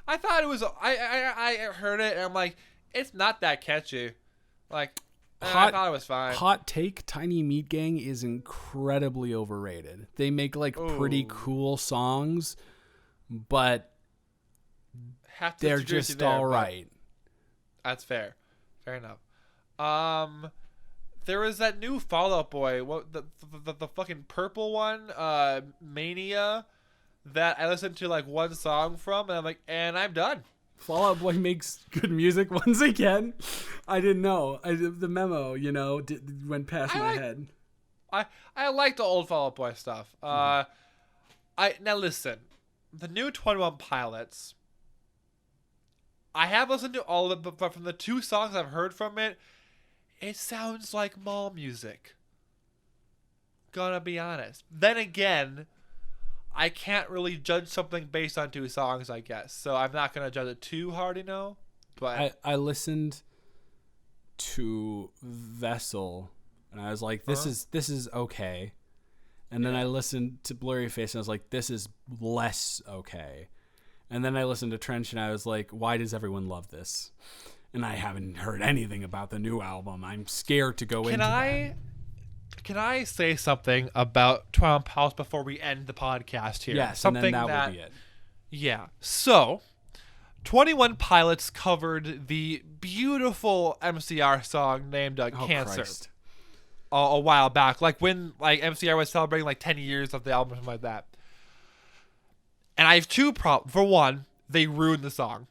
I thought it was. I heard it and I'm like, it's not that catchy. Like, I thought it was fine. Hot take: Tiny Meat Gang is incredibly overrated. They make like pretty cool songs, but they're just all right. That's fair. Fair enough. There was that new Fall Out Boy, the fucking purple one, Mania, that I listened to like one song from, and I'm like, and I'm done. Fall Out Boy makes good music once again. I didn't know. The memo, went past my head. I like the old Fall Out Boy stuff. Now listen, the new 21 Pilots. I have listened to all of it, but from the two songs I've heard from it, it sounds like mall music. Gonna be honest. Then again, I can't really judge something based on two songs, I guess. So I'm not gonna judge it too hard, But I listened to Vessel, and I was like, this is okay. And then I listened to Blurry Face, and I was like, this is less okay. And then I listened to Trench, and I was like, why does everyone love this? And I haven't heard anything about the new album. I'm scared to go into that. Can I say something about Trump House before we end the podcast here? Yes, something and then that will be it. Yeah. So, 21 Pilots covered the beautiful MCR song named Cancer. Christ. A while back. Like when MCR was celebrating 10 years of the album or something like that. And I have two problems. For one, they ruined the song.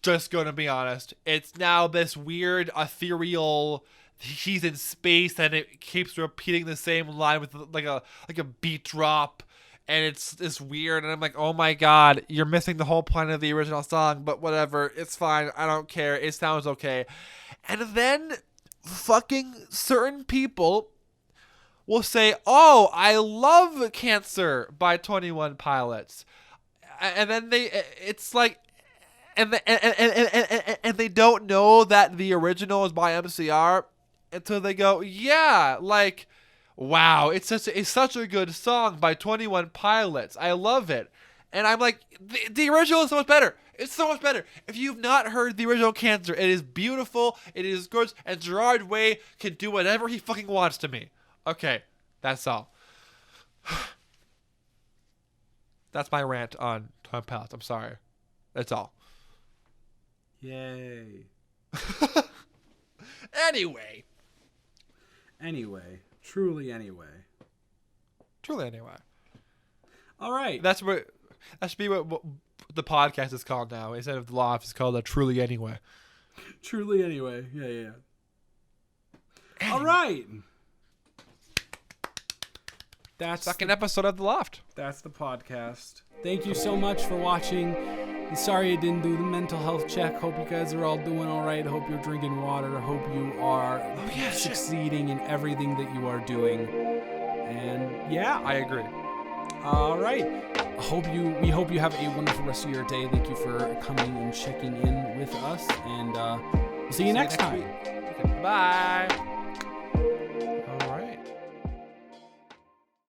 just going to be honest. It's now this weird, ethereal, he's in space and it keeps repeating the same line with like a beat drop. And it's weird. And I'm like, oh my God, you're missing the whole point of the original song. But whatever. It's fine. I don't care. It sounds okay. And then fucking certain people will say, oh, I love Cancer by 21 Pilots. And then it's like, and they don't know that the original is by MCR until they go, yeah, like, wow, it's such a good song by 21 Pilots. I love it. And I'm like, the original is so much better. It's so much better. If you've not heard the original Cancer, it is beautiful, it is gorgeous, and Gerard Way can do whatever he fucking wants to me. Okay, that's all. That's my rant on 21 Pilots. I'm sorry. That's all. Yay. Anyway. Truly anyway. All right. That should be what the podcast is called now. Instead of the Loft, it's called Truly Anyway. Truly anyway. Yeah. Anyway. All right. That's second episode of the Loft. That's the podcast. Thank you so much for watching. Sorry I didn't do the mental health check. Hope you guys are all doing all right. Hope you're drinking water. Hope you are succeeding in everything that you are doing. And yeah, I agree. All right. We hope you have a wonderful rest of your day. Thank you for coming and checking in with us. And we'll see you next time. Bye.